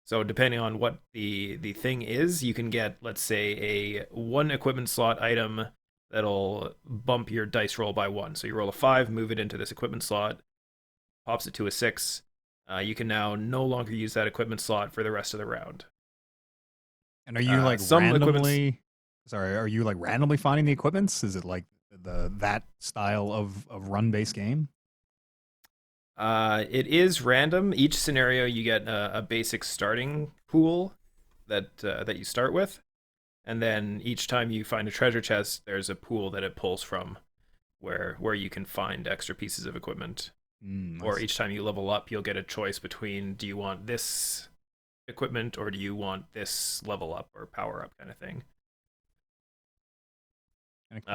So depending on what the thing is, you can get, let's say, a 1 equipment slot item that'll bump your dice roll by 1. So you roll a 5, move it into this equipment slot, pops it to a 6. You can now no longer use that equipment slot for the rest of the round. And are you randomly finding the equipments? Is it like that style of run-based game? It is random. Each scenario you get a basic starting pool that you start with, and then each time you find a treasure chest, there's a pool that it pulls from, where you can find extra pieces of equipment. Or each time you level up, you'll get a choice between, do you want this equipment or do you want this level up or power up kind of thing.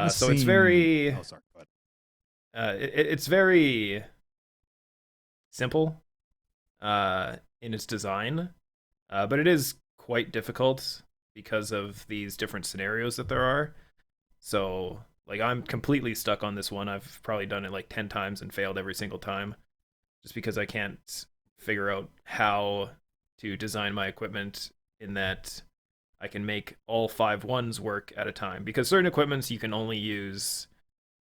So it's very... Oh, sorry. Go ahead. It's very simple in its design, but it is quite difficult because of these different scenarios that there are. So, like, I'm completely stuck on this one. I've probably done it like 10 times and failed every single time, just because I can't figure out how to design my equipment in that I can make all 5 1s work at a time. Because certain equipments you can only use,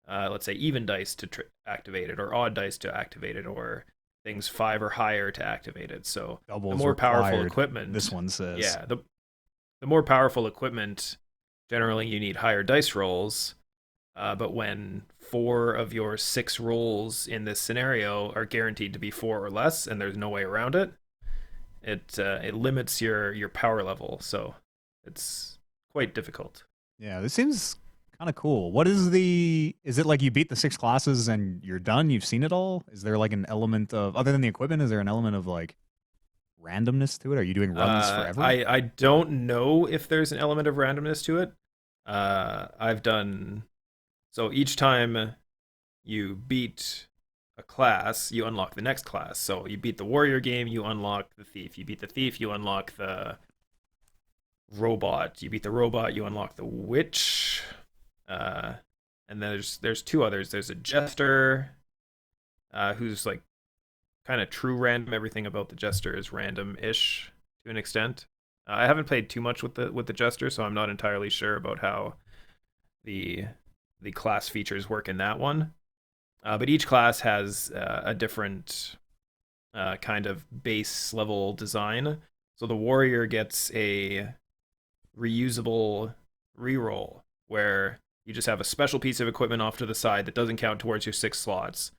let's say, even dice to activate it, or odd dice to activate it, or things 5 or higher to activate it. So Doubles the more powerful required, equipment, this one says. Yeah, the more powerful equipment, generally you need higher dice rolls. But when 4 of your 6 rolls in this scenario are guaranteed to be 4 or less, and there's no way around it, it limits your power level. So it's quite difficult. Yeah, this seems kind of cool. Is it like you beat the 6 classes and you're done? You've seen it all? Is there like an element of, other than the equipment, is there an element of like randomness to it? Are you doing runs forever? I don't know if there's an element of randomness to it. I've done, so each time you beat a class, you unlock the next class. So you beat the warrior game, you unlock the thief. You beat the thief, you unlock the robot. You beat the robot, you unlock the witch. And there's 2 others. There's a jester, who's like kind of true random. Everything about the jester is random-ish to an extent. I haven't played too much with the jester, so I'm not entirely sure about how the class features work in that one. But each class has a different kind of base level design. So the warrior gets a reusable reroll, where you just have a special piece of equipment off to the side that doesn't count towards your 6 slots.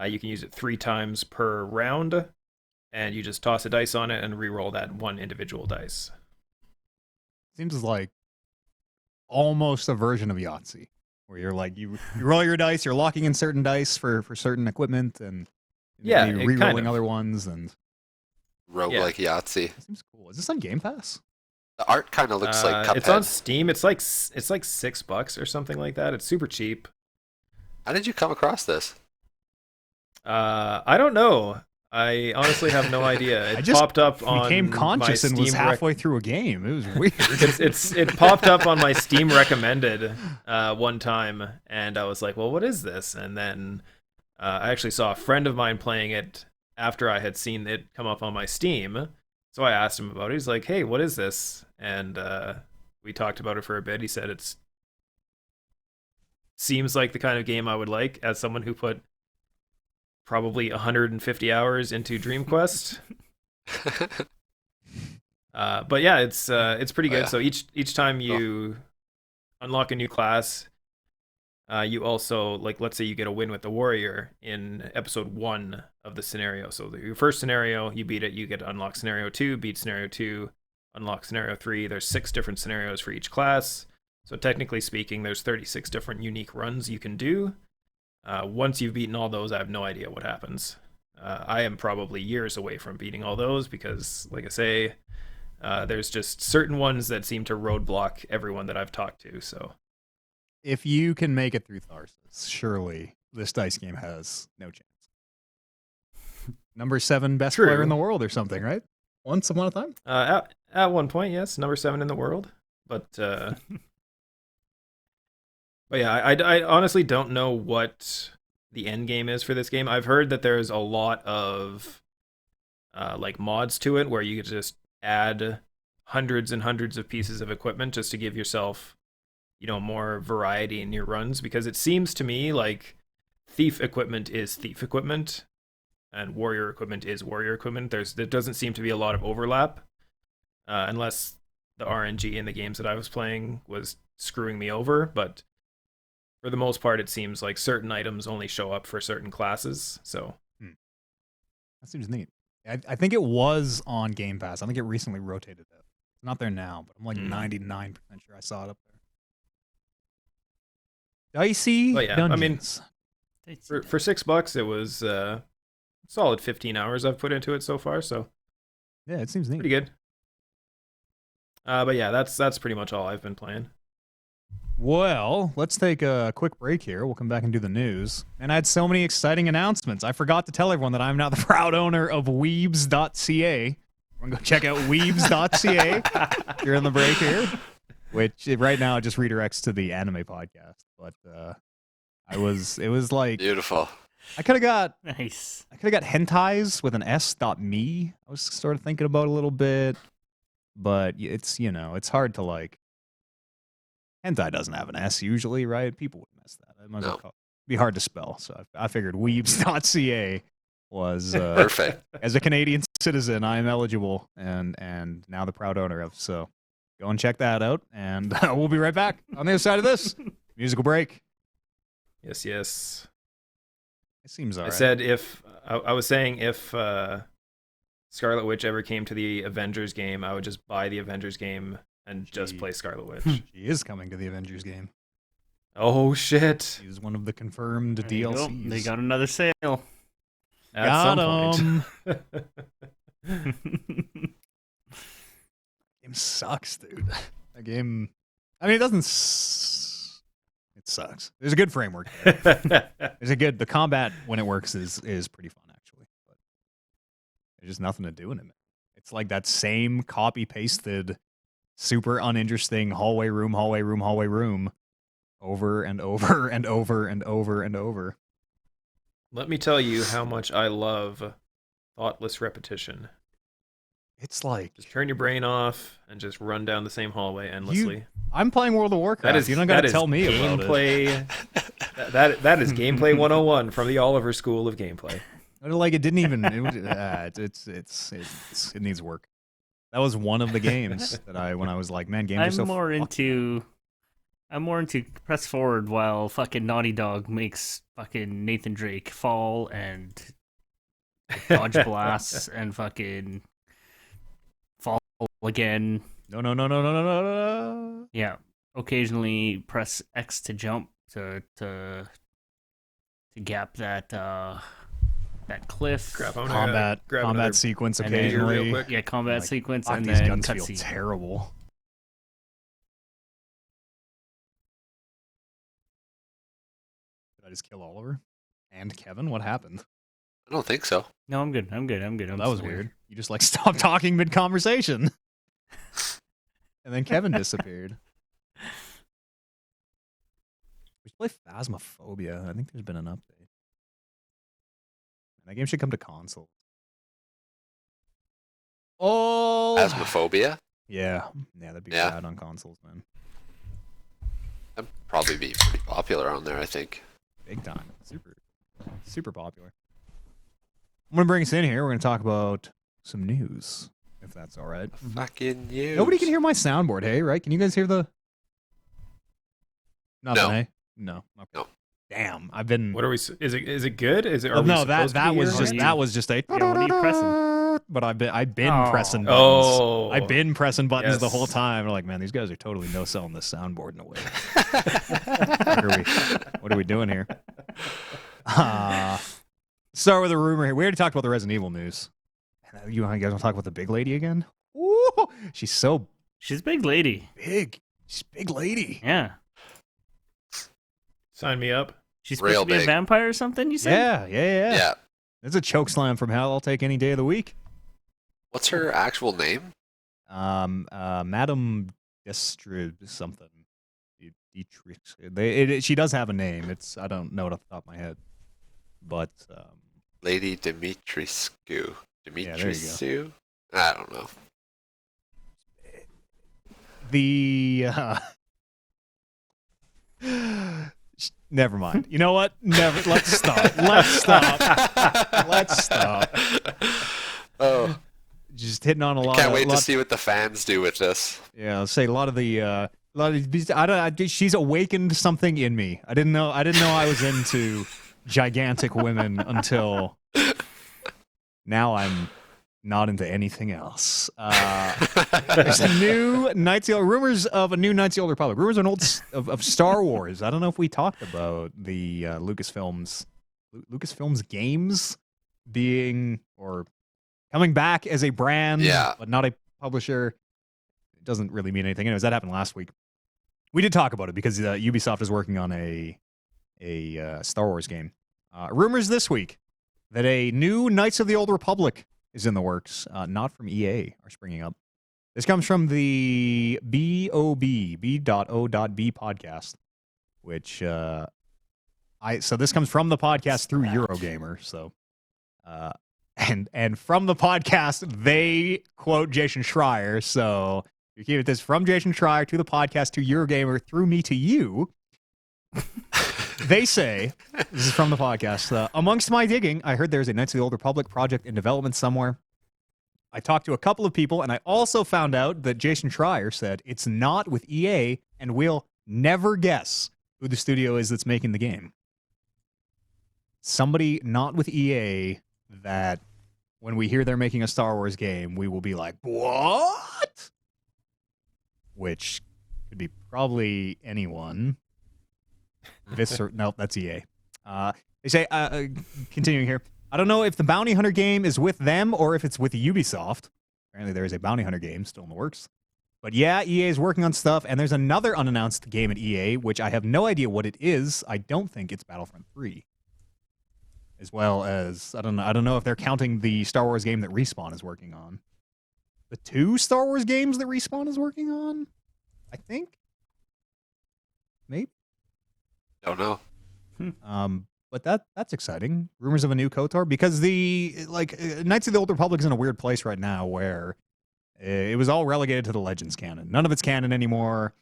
You can use it 3 times per round, and you just toss a dice on it and re-roll that 1 individual dice. Seems like almost a version of Yahtzee, where you're like, you roll your dice, you're locking in certain dice for certain equipment, and yeah, you're re-rolling other ones, and roguelike Yahtzee. That seems cool. Is this on Game Pass? The art kind of looks like Cuphead. It's on Steam. It's like $6 or something like that. It's super cheap. How did you come across this? I don't know. I honestly have no idea. It popped up on became conscious my and Steam was halfway through a game. It was weird. It popped up on my Steam recommended one time, and I was like, well, what is this? And then I actually saw a friend of mine playing it after I had seen it come up on my Steam. So I asked him about it. He's like, hey, what is this? And we talked about it for a bit. He said it's seems like the kind of game I would like as someone who put probably 150 hours into Dream Quest. But yeah, it's pretty good. Oh, yeah. So each time you unlock a new class, you also, like, let's say you get a win with the warrior in episode 1 of the scenario. So your first scenario, you beat it, you get to unlock scenario 2, beat scenario 2, unlock scenario 3. There's 6 different scenarios for each class. So technically speaking, there's 36 different unique runs you can do. Once you've beaten all those, I have no idea what happens. I am probably years away from beating all those because, like I say, there's just certain ones that seem to roadblock everyone that I've talked to. So If you can make it through Tharsis, surely this dice game has no chance. Number 7 best True. player in the world or something, right? Once upon a time? at one point, yes, number 7 in the world. But but yeah, I honestly don't know what the end game is for this game. I've heard that there's a lot of like mods to it where you could just add hundreds and hundreds of pieces of equipment just to give yourself, you know, more variety in your runs, because it seems to me like thief equipment is thief equipment and warrior equipment is warrior equipment. There doesn't seem to be a lot of overlap, unless the RNG in the games that I was playing was screwing me over. But for the most part, it seems like certain items only show up for certain classes. So That seems neat. I think it was on Game Pass. I think it recently rotated it. It's not there now, but I'm like 99% sure I saw it up there. Dicey But yeah, I mean, Dungeons. for $6, it was solid 15 hours I've put into it so far. So Yeah, it seems neat. pretty good. But yeah, that's pretty much all I've been playing. Well, let's take a quick break here. We'll come back and do the news. And I had so many exciting announcements. I forgot to tell everyone that I'm now the proud owner of Weebs.ca. We're going to go check out Weebs.ca during the break here, which right now just redirects to the anime podcast. But it was like, Beautiful. I could have got Nice. hentais with an s.me. I was sort of thinking about a little bit, but it's, you know, it's hard to like. Hentai doesn't have an S usually, right? People would miss that. It might be hard to spell. So I figured Weebs.ca was Perfect. As a Canadian citizen, I am eligible and now the proud owner of. So go and check that out, and we'll be right back on the other side of this musical break. Yes. It seems alright. I said I was saying if Scarlet Witch ever came to the Avengers game, I would just buy the Avengers game and just play Scarlet Witch. She is coming to the Avengers game. Oh shit! She's one of the confirmed There you go. DLCs. They got another sale. At Got some point. Game sucks, dude. That game. I mean, it doesn't. It sucks. There's a good framework there. The combat when it works is pretty fun actually, but there's just nothing to do in it. It's like that same copy pasted, super uninteresting hallway room, over and over and over and over and over. Let me tell you how much I love thoughtless repetition. It's like Just turn your brain off and just run down the same hallway endlessly. I'm playing World of Warcraft. You don't that gotta is tell me about it. gameplay. that is gameplay 101 from the Oliver School of Gameplay. Like it didn't even. It needs work. That was one of the games that when I was like, man, games are so. I'm more into press forward while fucking Naughty Dog makes fucking Nathan Drake fall and dodge blasts and fucking fall again. No. Yeah, occasionally press X to jump to gap that cliff. Crap, I'm Combat another sequence and then- occasionally. real quick. Yeah, combat Like, sequence fuck, and these then guns feel cutscene. terrible. Did I just kill Oliver and Kevin? What happened? I don't think so. No, I'm good. I'm That was sorry. weird. You just like stopped talking mid conversation, and then Kevin disappeared. We should play Phasmophobia. I think there's been an update. That game should come to console. Oh, Phasmophobia? yeah, that'd be Yeah. bad on consoles, man. I'm probably probably be pretty popular on there, I think. Big time. Super popular. I'm going to bring us in here. We're going to talk about some news, if that's all right. Fucking news. Nobody can hear my soundboard, hey, right? Can you guys hear the... Nothing, No. hey? No. Okay. No. Damn, I've been... What are we? Is it good? Is it? Are Oh, we no, supposed to that be was hearing just it? that was just a... Yeah, what are you pressing? But I've been Oh. pressing buttons. Oh. I've been pressing buttons the Yes. whole time. I'm like, man, these guys are totally no-selling this soundboard in a way. What are we doing here? Start with a rumor here. We already talked about the Resident Evil news. You guys want to talk about the big lady again? Ooh, she's so She's a big lady. big. She's a big lady. Yeah. Sign me up. She's supposed Real to be a big. vampire or something, you said? Yeah. Yeah. It's a choke slam from hell. I'll take any day of the week. What's her actual name? Madame Destrid something. Dietrich. She does have a name. I don't know it off the top of my head. But Lady Dimitrescu. there you go. Dimitrescu? I don't know. the never mind. You know what? Never. Let's stop. Let's stop. Oh, Just hitting on a lot. can't wait to see what the fans do with this. Yeah, I'll say a lot of these. She's awakened something in me. I didn't know I was into gigantic women until now. I'm not into anything else. There's a new Knights of the rumors of a new Knights of the Old Republic. Rumors of Star Wars. I don't know if we talked about the Lucasfilms games being or coming back as a brand, Yeah. but not a publisher. It doesn't really mean anything. Anyways, that happened last week. We did talk about it because Ubisoft is working on a Star Wars game. Rumors this week that a new Knights of the Old Republic is in the works, not from EA, are springing up. This comes from the B.O.B. B.O.B. podcast, which so this comes from the podcast through Eurogamer. So, and from the podcast they quote Jason Schreier. So you keep it this from Jason Schreier to the podcast to Eurogamer through me to you. They say, this is from the podcast, amongst my digging, I heard there's a Knights of the Old Republic project in development somewhere. I talked to a couple of people, and I also found out that Jason Schreier said it's not with EA, and we'll never guess who the studio is that's making the game. Somebody not with EA that when we hear they're making a Star Wars game, we will be like, what? Which could be probably anyone. Nope, that's EA. They say, continuing here, I don't know if the Bounty Hunter game is with them or if it's with Ubisoft. Apparently there is a Bounty Hunter game still in the works. But yeah, EA is working on stuff, and there's another unannounced game at EA, which I have no idea what it is. I don't think it's Battlefront 3. As well as, I don't know if they're counting the Star Wars game that Respawn is working on. The 2 Star Wars games that Respawn is working on? I think? Maybe? Don't know. But that's exciting. Rumors of a new KOTOR, because the Knights of the Old Republic is in a weird place right now where it was all relegated to the Legends canon. None of it's canon anymore,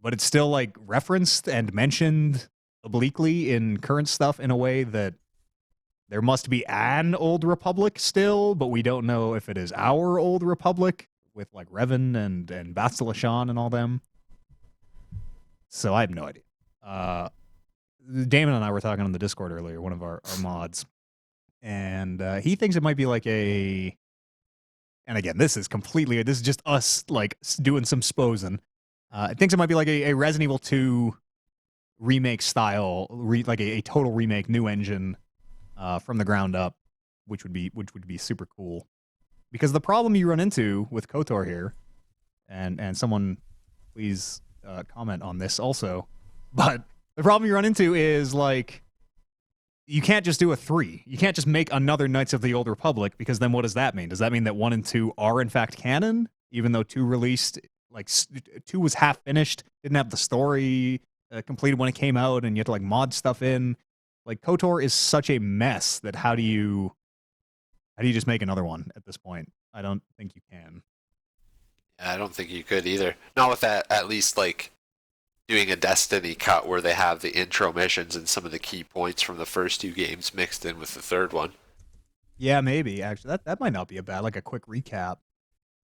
but it's still like referenced and mentioned obliquely in current stuff in a way that there must be an Old Republic still, but we don't know if it is our Old Republic with like Revan and Bastila Shan and all them. So I have no idea. Damon and I were talking on the Discord earlier, one of our mods, and he thinks it might be like and again, this is just us like doing some sposing. It thinks it might be like a Resident Evil 2 remake style, like a total remake, new engine from the ground up, which would be super cool. Because the problem you run into with KOTOR here, and someone please comment on this also, but the problem you run into is, like, you can't just do a 3. You can't just make another Knights of the Old Republic, because then what does that mean? Does that mean that 1 and 2 are, in fact, canon? Even though 2 released, like, 2 was half finished, didn't have the story completed when it came out, and you had to, like, mod stuff in. Like, KOTOR is such a mess that how do you just make another one at this point? I don't think you can. Yeah, I don't think you could either. Not with that, at least, like, doing a Destiny cut where they have the intro missions and some of the key points from the first 2 games mixed in with the third one. Yeah, maybe actually that might not be a bad, like a quick recap.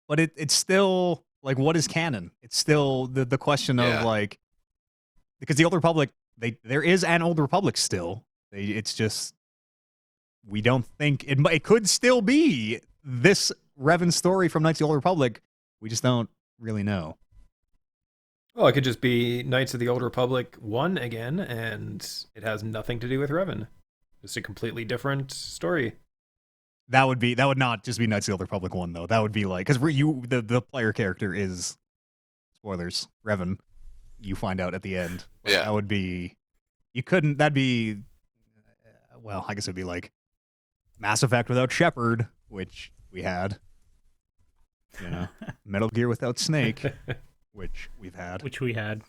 But it's still like, what is canon? It's still the question of like, because the Old Republic, there is an Old Republic still. It's just, we don't think it could still be this Revan story from Knights of the Old Republic. We just don't really know. Well, it could just be Knights of the Old Republic 1 again, and it has nothing to do with Revan. Just a completely different story. That would not just be Knights of the Old Republic 1 though. That would be like, because the player character is, spoilers, Revan. You find out at the end. Yeah. That would be, that'd be, well, I guess it'd be like Mass Effect without Shepard, which we had. You know, Metal Gear without Snake, which we've had. Which we had.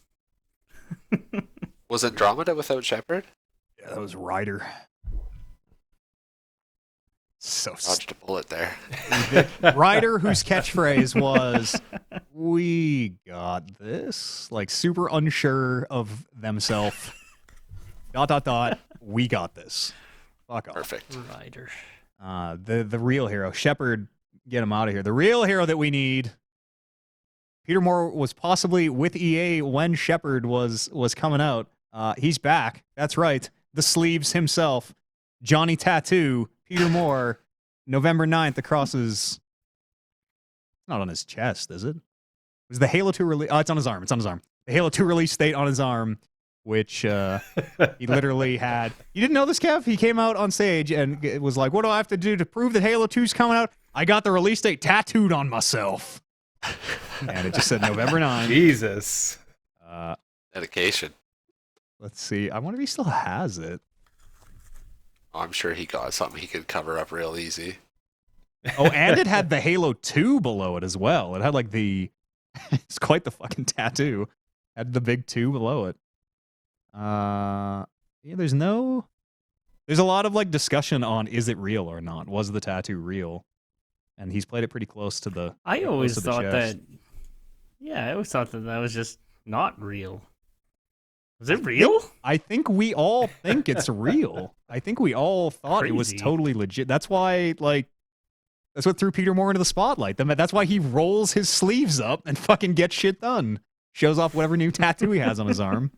Was Andromeda without Shepard? Yeah, that was Ryder. So Dodged a bullet there. Ryder, whose catchphrase was, "We got this," like super unsure of themselves. ... We got this. Fuck off. Perfect. Ryder. The real hero, Shepard, get him out of here. The real hero that we need. Peter Moore was possibly with EA when Shepard was coming out. He's back. That's right. The sleeves himself, Johnny Tattoo, Peter Moore, November 9th across his... Not on his chest, is it? Was the Halo 2 release... Oh, it's on his arm. It's on his arm. The Halo 2 release date on his arm, which he literally had... You didn't know this, Kev? He came out on stage and it was like, what do I have to do to prove that Halo 2's coming out? I got the release date tattooed on myself. And it just said November 9th. Jesus. Dedication. Let's see. I wonder if he still has it. Oh, I'm sure he got something he could cover up real easy. Oh, and it had the Halo 2 below it as well. It had like the... It's quite the fucking tattoo. Had the big 2 below it. Yeah, there's no... There's a lot of like discussion on, is it real or not? Was the tattoo real? And he's played it pretty close to the... I always close to the thought chest. that... Yeah, I always thought that was just not real. Was it real? I think we all think it's real. I think we all thought it was Crazy. totally legit. That's why, like, that's what threw Peter Moore into the spotlight. That's why he rolls his sleeves up and fucking gets shit done. Shows off whatever new tattoo he has on his arm.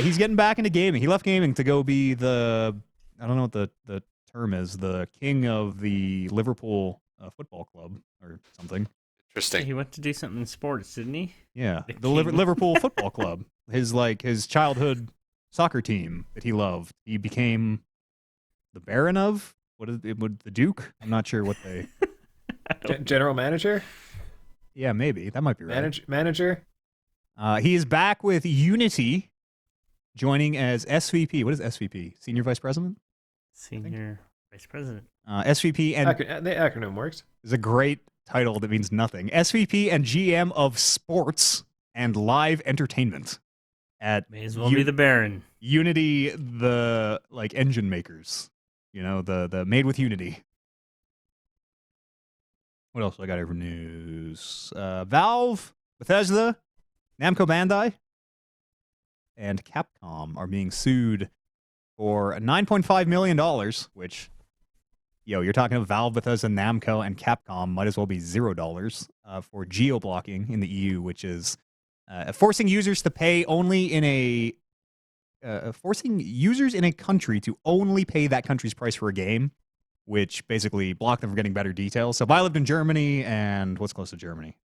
He's getting back into gaming. He left gaming to go be the... I don't know what the term is. The king of the Liverpool football club or something. Interesting. He went to do something in sports, didn't he? Yeah, The the king. Liverpool Football Club. His childhood soccer team that he loved. He became the Baron of the Duke. I'm not sure what they. General manager? Yeah, maybe that might be right. Manager? He is back with Unity, joining as SVP. What is SVP? Senior Vice President. Senior Vice President. SVP and The acronym works. is a great title that means nothing. SVP and GM of Sports and Live Entertainment at May as well be the Baron. Unity, the like engine makers. You know, the made with Unity. What else do I got here for news? Valve, Bethesda, Namco Bandai, and Capcom are being sued for $9.5 million, which, you're talking about Valve, Bethesda, Namco, and Capcom might as well be $0 for geo-blocking in the EU, which is forcing users to pay only in forcing users in a country to only pay that country's price for a game, which basically blocked them from getting better details. So if I lived in Germany and what's close to Germany?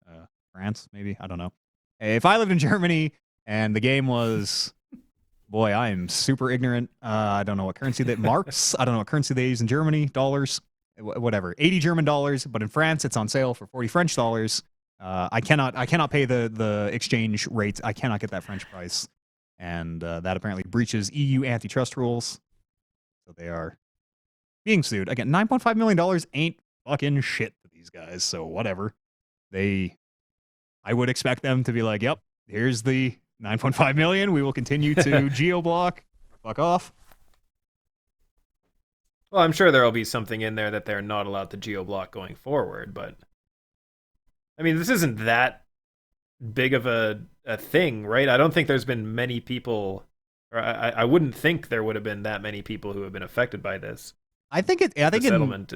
France, maybe? I don't know. If I lived in Germany and the game was, boy, I am super ignorant. I don't know what currency that marks. I don't know what currency they use in Germany. Dollars, whatever. 80 German dollars, but in France it's on sale for 40 French dollars. I cannot pay the exchange rate. I cannot get that French price. And that apparently breaches EU antitrust rules. So they are being sued. Again, $9.5 million ain't fucking shit to these guys, so whatever. I would expect them to be like, yep, here's the $9.5 million. We will continue to geo-block. Fuck off. Well, I'm sure there'll be something in there that they're not allowed to geo-block going forward, but... I mean, this isn't that big of a thing, right? I don't think there's been many people, or I wouldn't think there would have been that many people who have been affected by this. I think The settlement.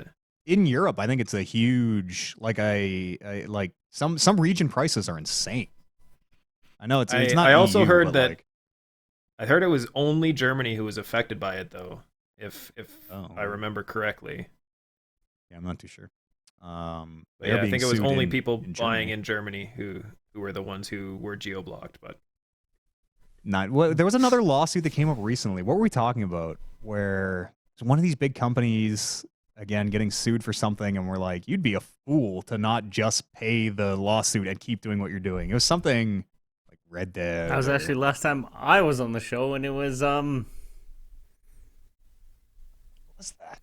in Europe, I think it's a huge like some region prices are insane. I know it's not. I also EU, heard but, that. like, I heard it was only Germany who was affected by it, though, if Oh. I remember correctly. Yeah, I'm not too sure. But yeah, I think it was only people in buying Germany. in Germany who were the ones who were geo-blocked. But Not. Well, there was another lawsuit that came up recently. What were we talking about? Where one of these big companies again getting sued for something, and we're like, you'd be a fool to not just pay the lawsuit and keep doing what you're doing. It was something like Red Dead. That was actually last time I was on the show, and it was What was that?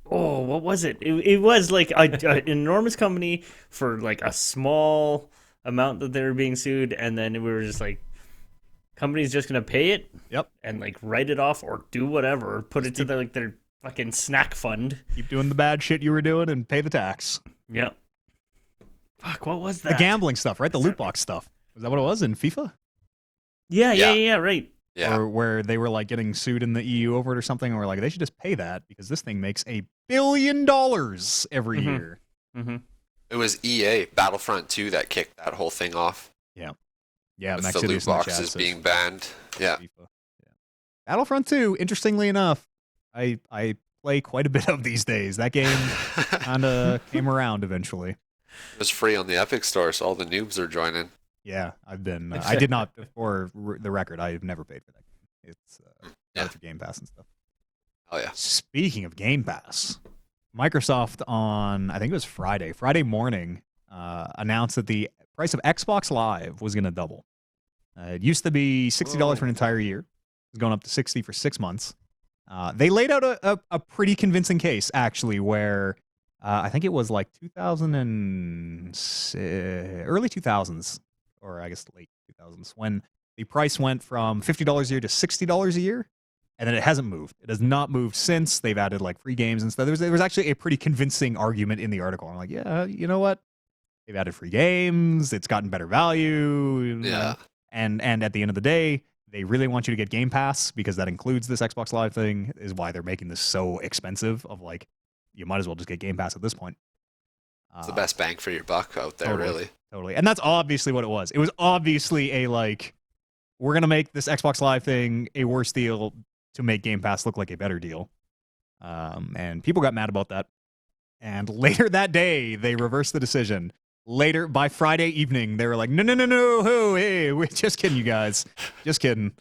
oh, what was it? It was like an enormous company for like a small amount that they were being sued, and then we were just like, company's just gonna pay it, Yep. and like write it off or do whatever, put it to their fucking snack fund. Keep doing the bad shit you were doing and pay the tax. Yep. Fuck, what was that? The gambling stuff, right? The loot box stuff. Was that what it was in FIFA? Yeah, right. Yeah. Or where they were like getting sued in the EU over it or something, and we're like, they should just pay that because this thing makes $1 billion every Mhm. year. Mm-hmm. It was EA Battlefront 2 that kicked that whole thing off. Yeah, With Max the Sidious loot in the chat boxes says being banned. Yeah. FIFA. Yeah. Battlefront 2, interestingly enough, I play quite a bit of these days. That game kind of came around eventually. It was free on the Epic Store, so all the noobs are joining. Yeah, I've been. I did not, for the record, I've never paid for that game. It's Yeah. for Game Pass and stuff. Oh yeah. Speaking of Game Pass, Microsoft on, I think it was Friday morning, announced that the price of Xbox Live was going to double. It used to be $60 for an entire year. It's going up to $60 for 6 months. They laid out a pretty convincing case, actually, where I think it was like early 2000s, or I guess late 2000s, when the price went from $50 a year to $60 a year, and then it hasn't moved. It has not moved since. They've added like free games and stuff. There was actually a pretty convincing argument in the article. I'm like, yeah, you know what? They've added free games. It's gotten better value. You know? Yeah. And at the end of the day, they really want you to get Game Pass because that includes this Xbox Live thing, is why they're making this so expensive. Of like, you might as well just get Game Pass at this point. It's the best bang for your buck out there, really. Totally. And that's obviously what it was. It was obviously a like, we're going to make this Xbox Live thing a worse deal to make Game Pass look like a better deal. And people got mad about that. And later that day, they reversed the decision. Later, by Friday evening, they were like, no, hey, we're just kidding, you guys. Just kidding.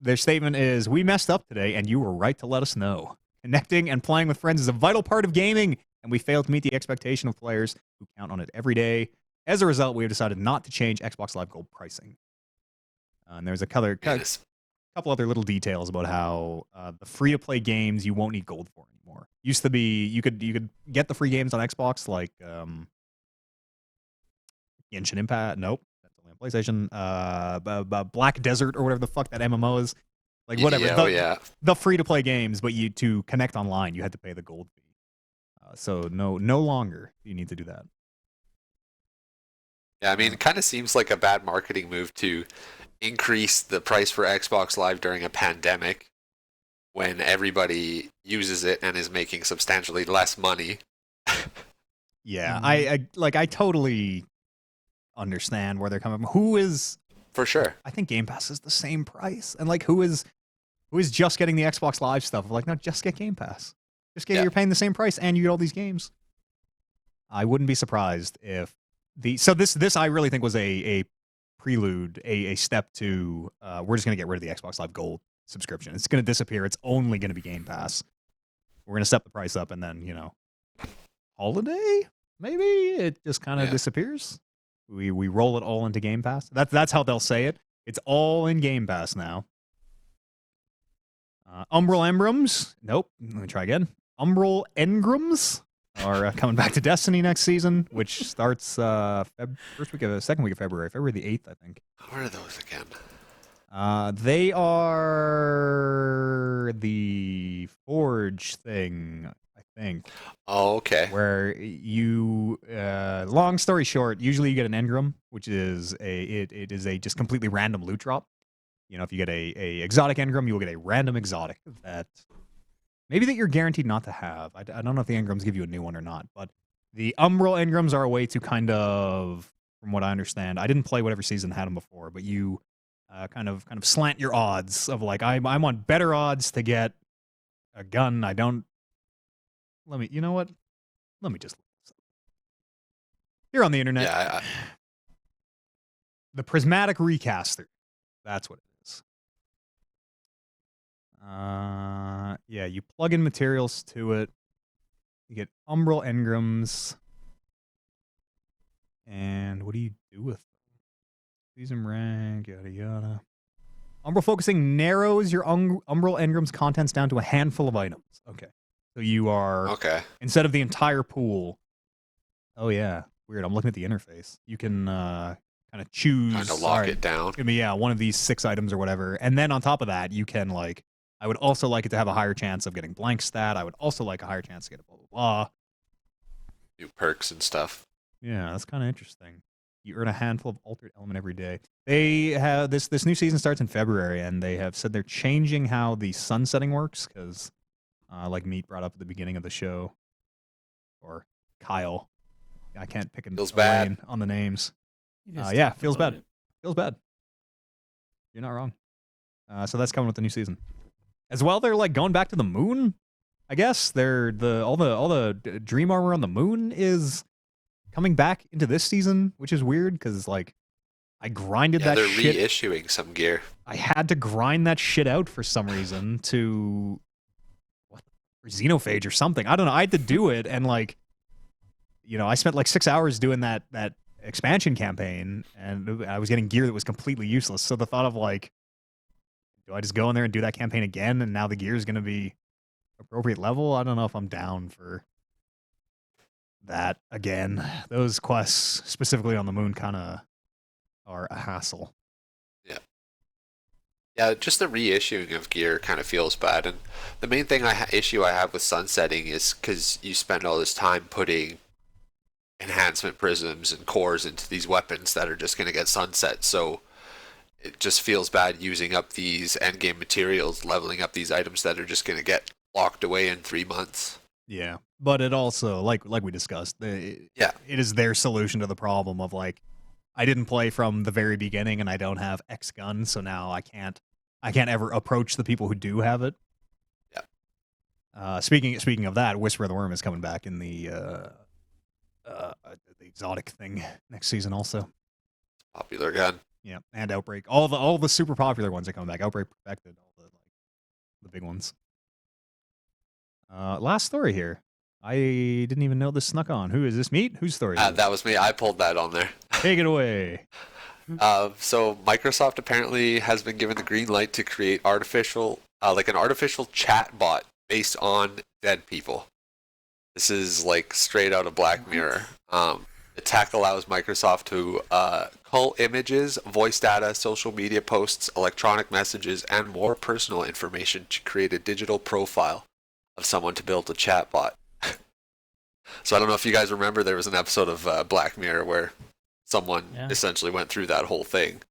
Their statement is, we messed up today, and you were right to let us know. Connecting and playing with friends is a vital part of gaming, and we failed to meet the expectation of players who count on it every day. As a result, we have decided not to change Xbox Live Gold pricing. And there's a couple other little details about how the free-to-play games you won't need gold for anymore. Used to be you could get the free games on Xbox, like Genshin Impact. Nope, that's only on PlayStation. Black Desert or whatever the fuck that MMO is. Like whatever. The free-to-play games, but to connect online, you had to pay the gold fee. So no longer do you need to do that. Yeah, I mean, it kind of seems like a bad marketing move to increase the price for Xbox Live during a pandemic when everybody uses it and is making substantially less money. Yeah, I totally understand where they're coming from. Who is For sure. I think Game Pass is the same price, and like who is just getting the Xbox Live stuff? Like, no, just get Game Pass. Just get you're paying the same price and you get all these games. I wouldn't be surprised if this I really think was a prelude, a step to we're just gonna get rid of the Xbox Live Gold subscription. It's gonna disappear. It's only gonna be Game Pass. We're gonna step the price up, and then holiday maybe it just kind of disappears. We roll it all into Game Pass. That's how they'll say it. It's all in Game Pass now. Umbral Emblems. Nope. Let me try again. Umbral Engrams are coming back to Destiny next season, which starts second week of February, February the 8th, I think. What are those again? They are the Forge thing, I think. Oh, okay. Where you, long story short, usually you get an engram, which is it is a just completely random loot drop. You know, if you get a exotic engram, you will get a random exotic that maybe that you're guaranteed not to have. I don't know if the engrams give you a new one or not, but the umbral engrams are a way to kind of, from what I understand, I didn't play whatever season had them before, but you kind of slant your odds of like I'm on better odds to get a gun. I don't. You know what? Let me just look this up. Here on the internet. Yeah. The prismatic recaster. That's what it is. Yeah, you plug in materials to it. You get umbral engrams. And what do you do with them? Season rank, yada yada. Umbral focusing narrows your umbral engrams contents down to a handful of items. Okay. So you are, instead of the entire pool, oh yeah, weird, I'm looking at the interface. You can kind of choose. Kind of lock it down. It's going to be, one of these 6 items or whatever. And then on top of that, you can like, I would also like it to have a higher chance of getting blank stat. I would also like a higher chance to get a blah, blah, blah. New perks and stuff. Yeah, that's kind of interesting. You earn a handful of altered element every day. They have, this new season starts in February, and they have said they're changing how the sunsetting works, because like Meat brought up at the beginning of the show, or Kyle. I can't pick a lane on the names. Yeah, feels bad. Feels bad. You're not wrong. So that's coming with the new season. As well, they're like going back to the moon. I guess they're all the dream armor on the moon is coming back into this season, which is weird because like I grinded that shit. They're reissuing some gear. I had to grind that shit out for some reason to for Xenophage or something. I don't know. I had to do it, and like, you know, I spent like 6 hours doing that expansion campaign, and I was getting gear that was completely useless. So the thought of like, do I just go in there and do that campaign again, and now the gear is going to be appropriate level? I don't know if I'm down for that again. Those quests, specifically on the moon, kind of are a hassle. Yeah, just the reissuing of gear kind of feels bad. And the main thing issue I have with sunsetting is because you spend all this time putting enhancement prisms and cores into these weapons that are just going to get sunset. So it just feels bad using up these endgame materials, leveling up these items that are just going to get locked away in 3 months. Yeah, but it also, like we discussed, it is their solution to the problem of like, I didn't play from the very beginning and I don't have X gun, so now I can't ever approach the people who do have it. Yeah. Speaking of that, Whisper of the Worm is coming back in the exotic thing next season also. Popular gun. Yeah, and Outbreak. All the super popular ones are coming back. Outbreak Perfected, all the big ones. Last story here. I didn't even know this snuck on. Who is this? Meat? Whose story is this? That was me. I pulled that on there. Take it away. So Microsoft apparently has been given the green light to create an artificial chatbot based on dead people. This is like straight out of Black Mirror. The tech allows Microsoft to cull images, voice data, social media posts, electronic messages, and more personal information to create a digital profile of someone to build a chatbot. So I don't know if you guys remember, there was an episode of Black Mirror where someone essentially went through that whole thing.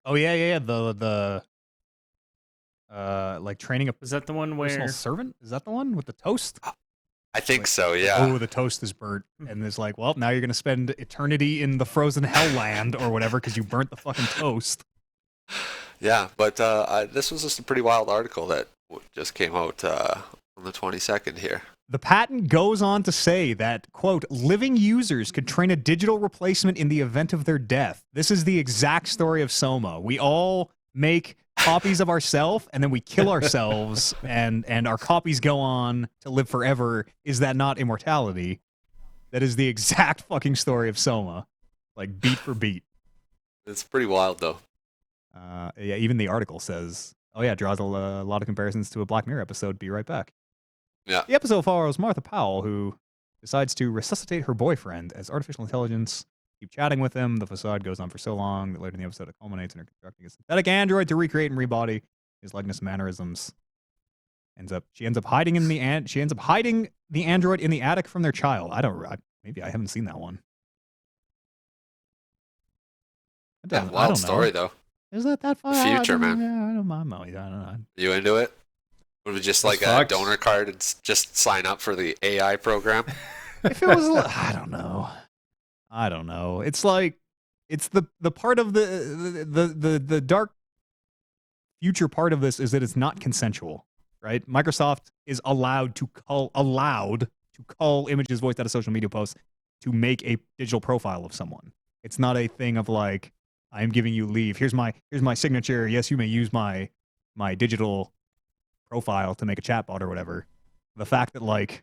Oh yeah. The like training a is that the one where personal servant? Is that the one with the toast? I think so. Yeah. Oh, the toast is burnt, and it's like, well, now you're gonna spend eternity in the frozen hell land or whatever because you burnt the fucking toast. Yeah, but this was just a pretty wild article that just came out on the 22nd here. The patent goes on to say that, quote, living users could train a digital replacement in the event of their death. This is the exact story of Soma. We all make copies of ourselves, and then we kill ourselves, and our copies go on to live forever. Is that not immortality? That is the exact fucking story of Soma. Like, beat for beat. It's pretty wild, though. Yeah, even the article says, oh yeah, draws a lot of comparisons to a Black Mirror episode. Be right back. Yeah. The episode follows Martha Powell, who decides to resuscitate her boyfriend as artificial intelligence. Keep chatting with him. The facade goes on for so long that later in the episode it culminates in her constructing a synthetic android to recreate and rebody his likeness and mannerisms. She ends up hiding the android in the attic from their child. Maybe I haven't seen that one. Yeah, wild story though. Is that far? Future, man. Yeah, I don't know. You into it? Would it be just like a donor card and just sign up for the AI program? If it was, I don't know. It's like, it's the part of the dark future part of this is that it's not consensual, right? Microsoft is allowed to cull images voiced out of social media posts to make a digital profile of someone. It's not a thing of like, I am giving you leave. Here's my signature. Yes, you may use my digital profile to make a chatbot or whatever. The fact that like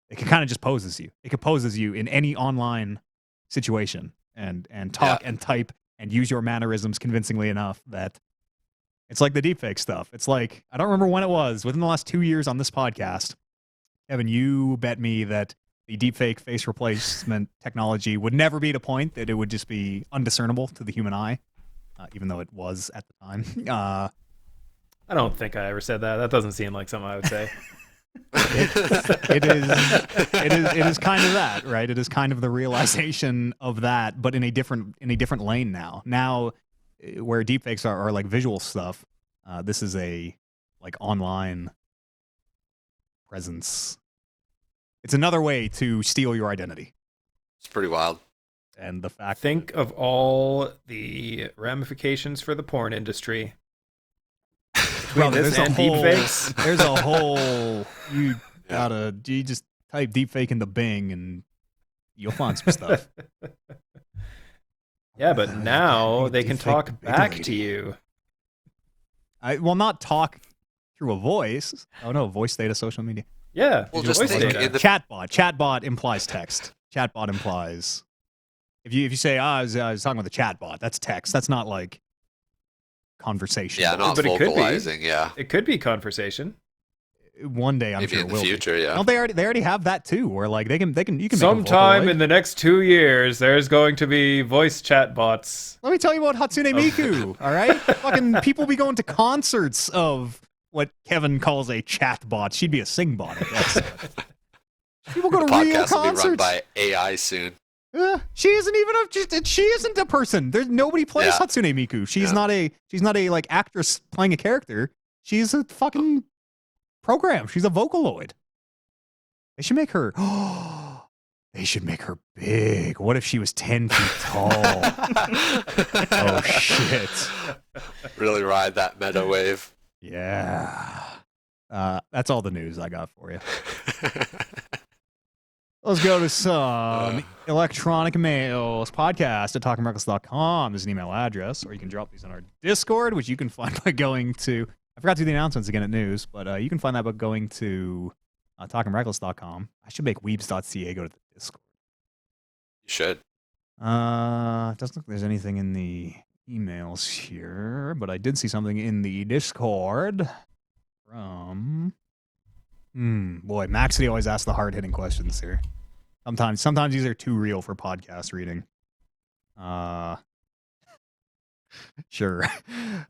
it can kind of just poses you. It composes you in any online situation and talk and type and use your mannerisms convincingly enough that it's like the deepfake stuff. It's like, I don't remember when it was, within the last 2 years on this podcast, Evan, you bet me that the deepfake face replacement technology would never be at a point that it would just be undiscernible to the human eye, even though it was at the time. I don't think I ever said that. That doesn't seem like something I would say. It is kind of that, right? It is kind of the realization of that, but in a different lane now. Now, where deepfakes are like visual stuff, this is a like online presence. It's another way to steal your identity. It's pretty wild. And the fact Think of all the ramifications for the porn industry. Well, this and deepfakes. There's a whole you just type deepfake into Bing and you'll find some stuff. Yeah, but now they can talk back to you. Not talk through a voice. Oh no, voice data, social media. Yeah, well, just think chatbot. Chatbot implies text. Chatbot implies if you say I was talking with a chatbot, that's text. That's not like conversation. Yeah, not but vocalizing. It could be conversation. One day, I'm maybe sure in it the will future. be. Yeah, don't they already have that too? Where like you can you can sometime make a in the next 2 years, there's going to be voice chatbots. Let me tell you about Hatsune Miku. All right, fucking people be going to concerts of what Kevin calls a chatbot. She'd be a singbot, I guess. People go to real podcast concerts. will be run by AI soon. She isn't a person. There's nobody plays Hatsune Miku. She's not a like actress playing a character. She's a fucking program. She's a Vocaloid. They should make her. They should make her big. What if she was 10 feet tall? Oh shit! Really ride that meta wave. Yeah. That's all the news I got for you. Let's go to some electronic mails. Podcast at talkingreckless.com is an email address, or you can drop these on our Discord, which you can find by going to, I forgot to do the announcements again at news, but you can find that by going to talkingreckless.com. I should make weebs.ca go to the Discord. You should. It doesn't look like there's anything in the emails here, but I did see something in the Discord from... boy, Maxity always asks the hard-hitting questions here. Sometimes these are too real for podcast reading. Sure.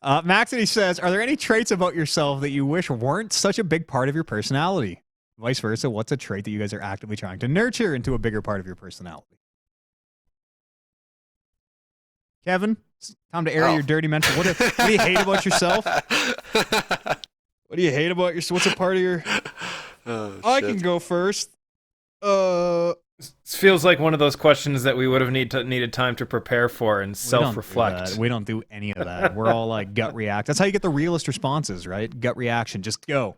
Maxity says, are there any traits about yourself that you wish weren't such a big part of your personality? Vice versa, what's a trait that you guys are actively trying to nurture into a bigger part of your personality? Kevin, it's time to air your dirty mental. What do you hate about yourself? What do you hate about yourself? What's a part of your... I can go first. This feels like one of those questions that we would have needed time to prepare for and self-reflect. We don't do any of that. We're all like gut react. That's how you get the realest responses, right? Gut reaction. Just go.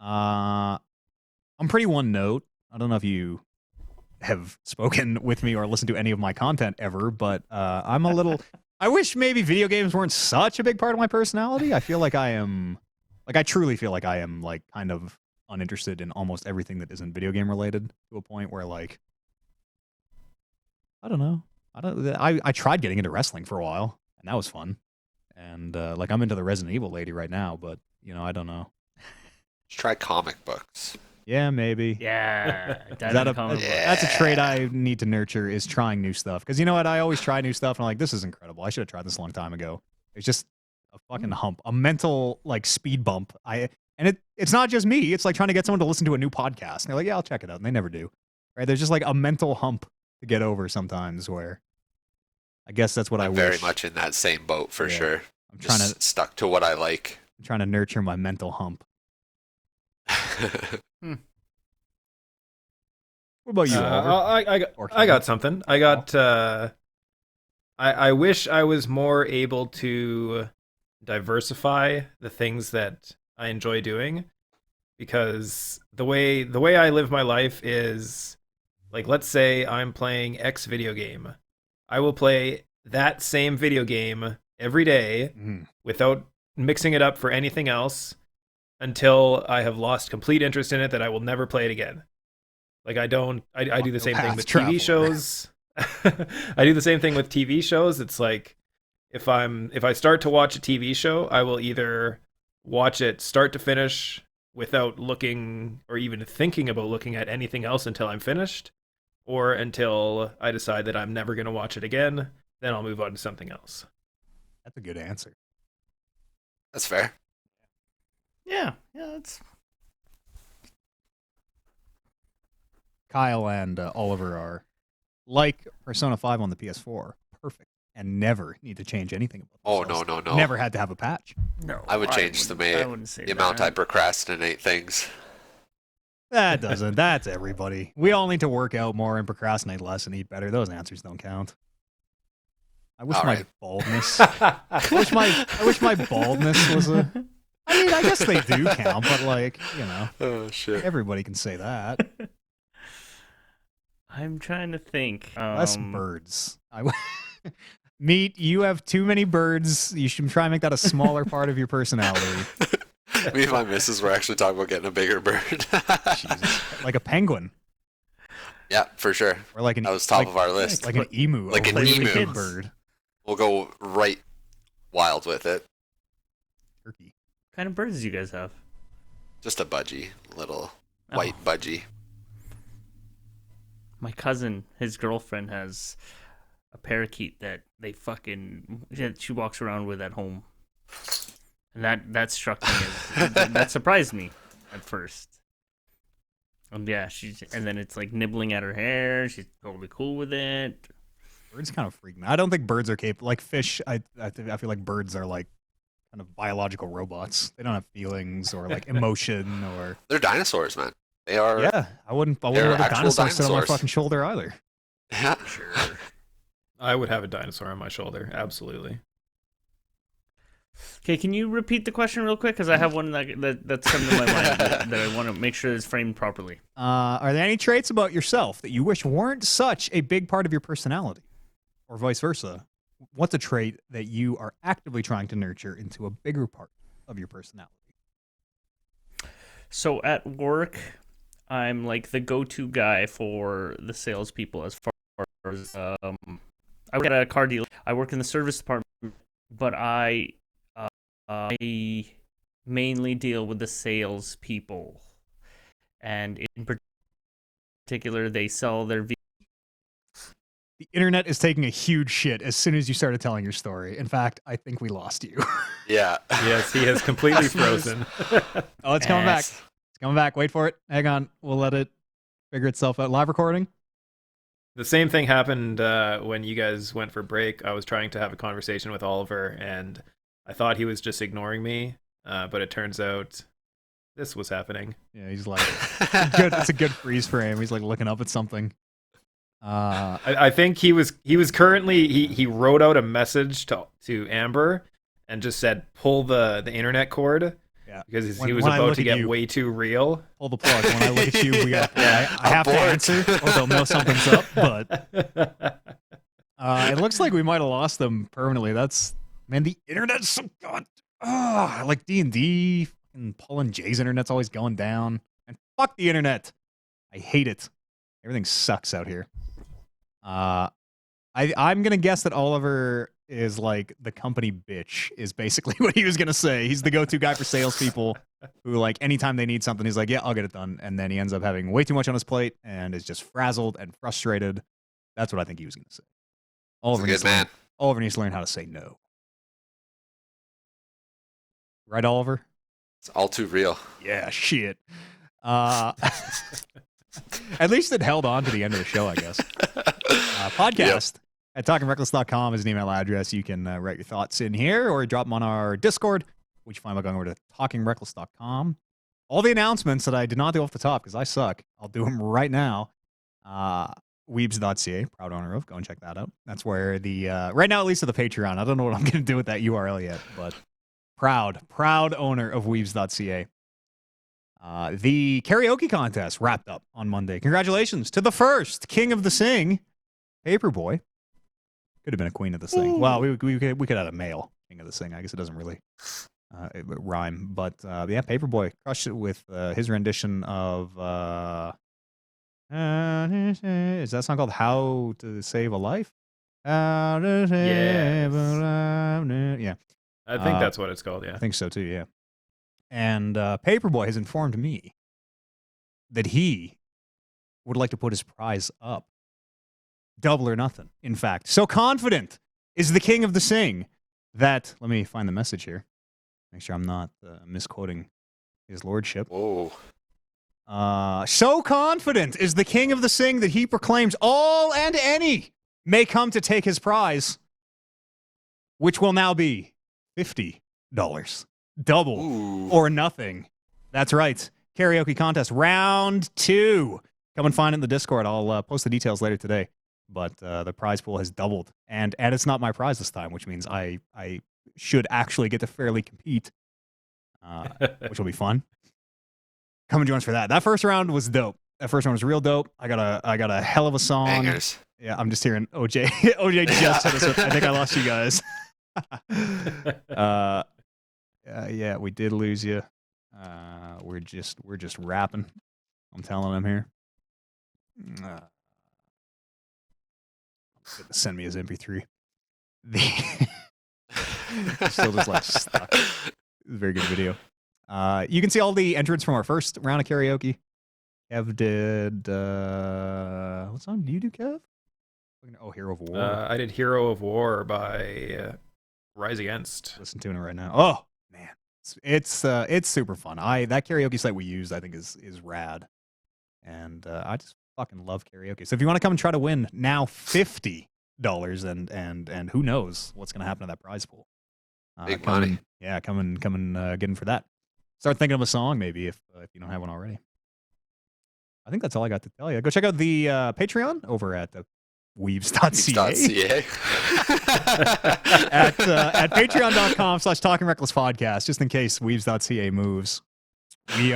I'm pretty one note. I don't know if you have spoken with me or listened to any of my content ever, but I'm a little... I wish maybe video games weren't such a big part of my personality. I feel like I am... Like, I truly feel like I am, like, kind of uninterested in almost everything that isn't video game related to a point where, like, I don't know. I tried getting into wrestling for a while, and that was fun. And, like, I'm into the Resident Evil lady right now, but, you know, I don't know. Just try comic books. Yeah, maybe. Yeah. That's a trait I need to nurture, is trying new stuff. Because, you know what? I always try new stuff, and I'm like, this is incredible. I should have tried this a long time ago. It's just a fucking hump, a mental like speed bump. And it's not just me. It's like trying to get someone to listen to a new podcast. And they're like, yeah, I'll check it out. And they never do. Right? There's just like a mental hump to get over sometimes where I guess that's what I wish. Very much in that same boat for sure. I'm just trying to stuck to what I like. I'm trying to nurture my mental hump. What about you, Oliver? I got something. I got. I wish I was more able to diversify the things that I enjoy doing, because the way I live my life is like, let's say I'm playing X video game, I will play that same video game every day without mixing it up for anything else until I have lost complete interest in it, that I will never play it again. Like I do the same thing with TV shows. I do the same thing with TV shows. It's like if I start to watch a TV show, I will either watch it start to finish without looking or even thinking about looking at anything else until I'm finished, or until I decide that I'm never going to watch it again. Then I'll move on to something else. That's a good answer. That's fair. Yeah, it's Kyle and Oliver are like Persona 5 on the PS4, perfect, and never need to change anything about themselves. No. Never had to have a patch. no. I would change the amount I procrastinate things. That doesn't. That's everybody. We all need to work out more and procrastinate less and eat better. Those answers don't count. I wish my baldness. I wish my baldness was a. I mean, I guess they do count, but like, Oh shit. everybody can say that. I'm trying to think. Less birds. Meat, you have too many birds. You should try and make that a smaller part of your personality. Me and my missus were actually talking about getting a bigger bird. Jesus. Like a penguin. Yeah, for sure. Or like that was top of our list. Like an emu. Like an really emu. big bird. We'll go right wild with it. Turkey. What kind of birds do you guys have? Just a budgie. Little white budgie. My cousin, his girlfriend, has a parakeet that she walks around with at home. And that struck me that surprised me at first. And yeah, and then it's like nibbling at her hair. She's totally cool with it. Birds kind of freak me. I don't think birds are capable. Like fish, I feel like birds are like kind of biological robots. They don't have feelings or like emotion or. They're dinosaurs, man. They are. Yeah, I wouldn't let a dinosaur sit on my fucking shoulder either. Yeah, sure. I would have a dinosaur on my shoulder. Absolutely. Okay, can you repeat the question real quick? Because I have one that's coming to my mind that I want to make sure is framed properly. Are there any traits about yourself that you wish weren't such a big part of your personality? Or vice versa? What's a trait that you are actively trying to nurture into a bigger part of your personality? So at work, I'm like the go-to guy for the salespeople as far as I work at a car dealer. I work in the service department, but I mainly deal with the salespeople, and in particular, they sell their vehicles. The internet is taking a huge shit as soon as you started telling your story. In fact, I think we lost you. Yeah. Yes, he has completely frozen. Oh, it's coming back. It's coming back. Wait for it. Hang on. We'll let it figure itself out. Live recording? The same thing happened when you guys went for break. I was trying to have a conversation with Oliver, and I thought he was just ignoring me, but it turns out this was happening. Yeah, he's like, it's a good freeze frame. He's like looking up at something. I think he was currently he wrote out a message to Amber and just said pull the internet cord. Yeah, because he was about to get way too real. Pull the plug. When I look at you, we got. I have to answer, or they'll know something's up. But it looks like we might have lost them permanently. Man, the internet's so god. Like D&D and Paul and Jay's internet's always going down. And fuck the internet. I hate it. Everything sucks out here. I'm gonna guess that Oliver is like the company bitch is basically what he was gonna say. He's the go-to guy for salespeople who like anytime they need something, he's like, yeah, I'll get it done. And then he ends up having way too much on his plate and is just frazzled and frustrated. That's what I think he was gonna say. Oliver needs to learn how to say no. Right, Oliver? It's all too real. Yeah, shit. At least it held on to the end of the show, I guess. Podcast at talkingreckless.com is an email address. You can write your thoughts in here or drop them on our Discord, which you find by going over to talkingreckless.com. All the announcements that I did not do off the top because I suck, I'll do them right now. Weebs.ca, proud owner of. Go and check that out. That's where the, right now at least of the Patreon. I don't know what I'm going to do with that URL yet, but proud owner of Weebs.ca. The karaoke contest wrapped up on Monday. Congratulations to the first King of the Sing, Paperboy. Could have been a Queen of the Sing. Well, we could have a male King of the Sing. I guess it doesn't really rhyme. But yeah, Paperboy crushed it with his rendition of... is that song called How to Save a Life? How to Save a Life. Yeah. I think that's what it's called, yeah. I think so too, yeah. And Paperboy has informed me that he would like to put his prize up. Double or nothing, in fact. So confident is the King of the Sing that, let me find the message here. Make sure I'm not misquoting his lordship. Whoa. So confident is the King of the Sing that he proclaims all and any may come to take his prize, which will now be $50. Double or nothing. That's right. Karaoke contest round 2. Come and find it in the Discord. I'll post the details later today. But the prize pool has doubled. And it's not my prize this time, which means I should actually get to fairly compete, which will be fun. Come and join us for that. That first round was dope. That first round was real dope. I got a hell of a song. Bangers. Yeah, I'm just hearing OJ. OJ just hit us with, I think I lost you guys. Yeah, we did lose you. We're just rapping. I'm telling him here. Send me his MP3. Still just like stuck. Very good video. You can see all the entrants from our first round of karaoke. Kev did what song did you do, Kev? Oh, Hero of War. I did Hero of War by Rise Against. Listen to it right now. Oh man, it's super fun. That karaoke site we use, I think, is rad, and I just fucking love karaoke. So if you want to come and try to win now $50, and who knows what's gonna happen to that prize pool? Big money. Yeah, come and get in for that. Start thinking of a song maybe if you don't have one already. I think that's all I got to tell you. Go check out the Patreon over at weebs.ca. at patreon.com/talkingrecklesspodcast, just in case weebs.ca moves. We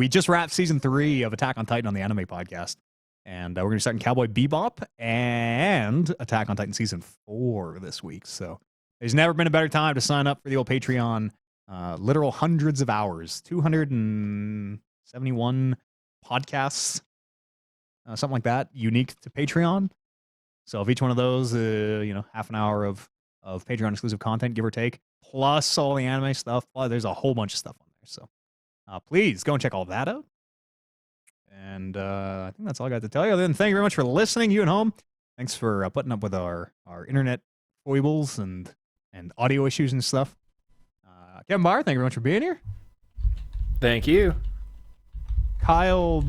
just wrapped season 3 of Attack on Titan on the Anime Podcast. And we're going to be starting Cowboy Bebop and Attack on Titan season 4 this week. So there's never been a better time to sign up for the old Patreon. Literal hundreds of hours, 271 podcasts, something like that, unique to Patreon. So if each one of those, half an hour of Patreon exclusive content, give or take, plus all the anime stuff, there's a whole bunch of stuff on there. So please go and check all that out. And I think that's all I got to tell you. Other than thank you very much for listening, you at home. Thanks for putting up with our internet foibles and audio issues and stuff. Kevin Barr, thank you very much for being here. Thank you. Kyle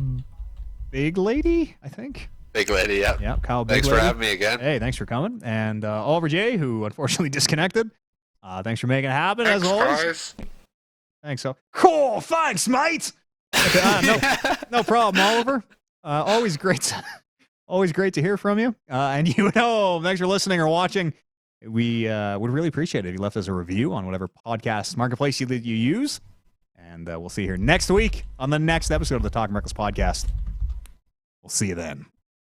Big Lady, I think. Big Lady, yeah. Yeah, Kyle Big Thanks Lady. for having me again. Hey, thanks for coming. And Oliver J, who unfortunately disconnected. Thanks for making it happen, as always. Guys. Thanks. So cool. Thanks, mate. Okay, no problem, Oliver. Always great to hear from you. And you at home, thanks for listening or watching. We would really appreciate it if you left us a review on whatever podcast marketplace you use. And we'll see you here next week on the next episode of the Talking Reckless podcast. We'll see you then.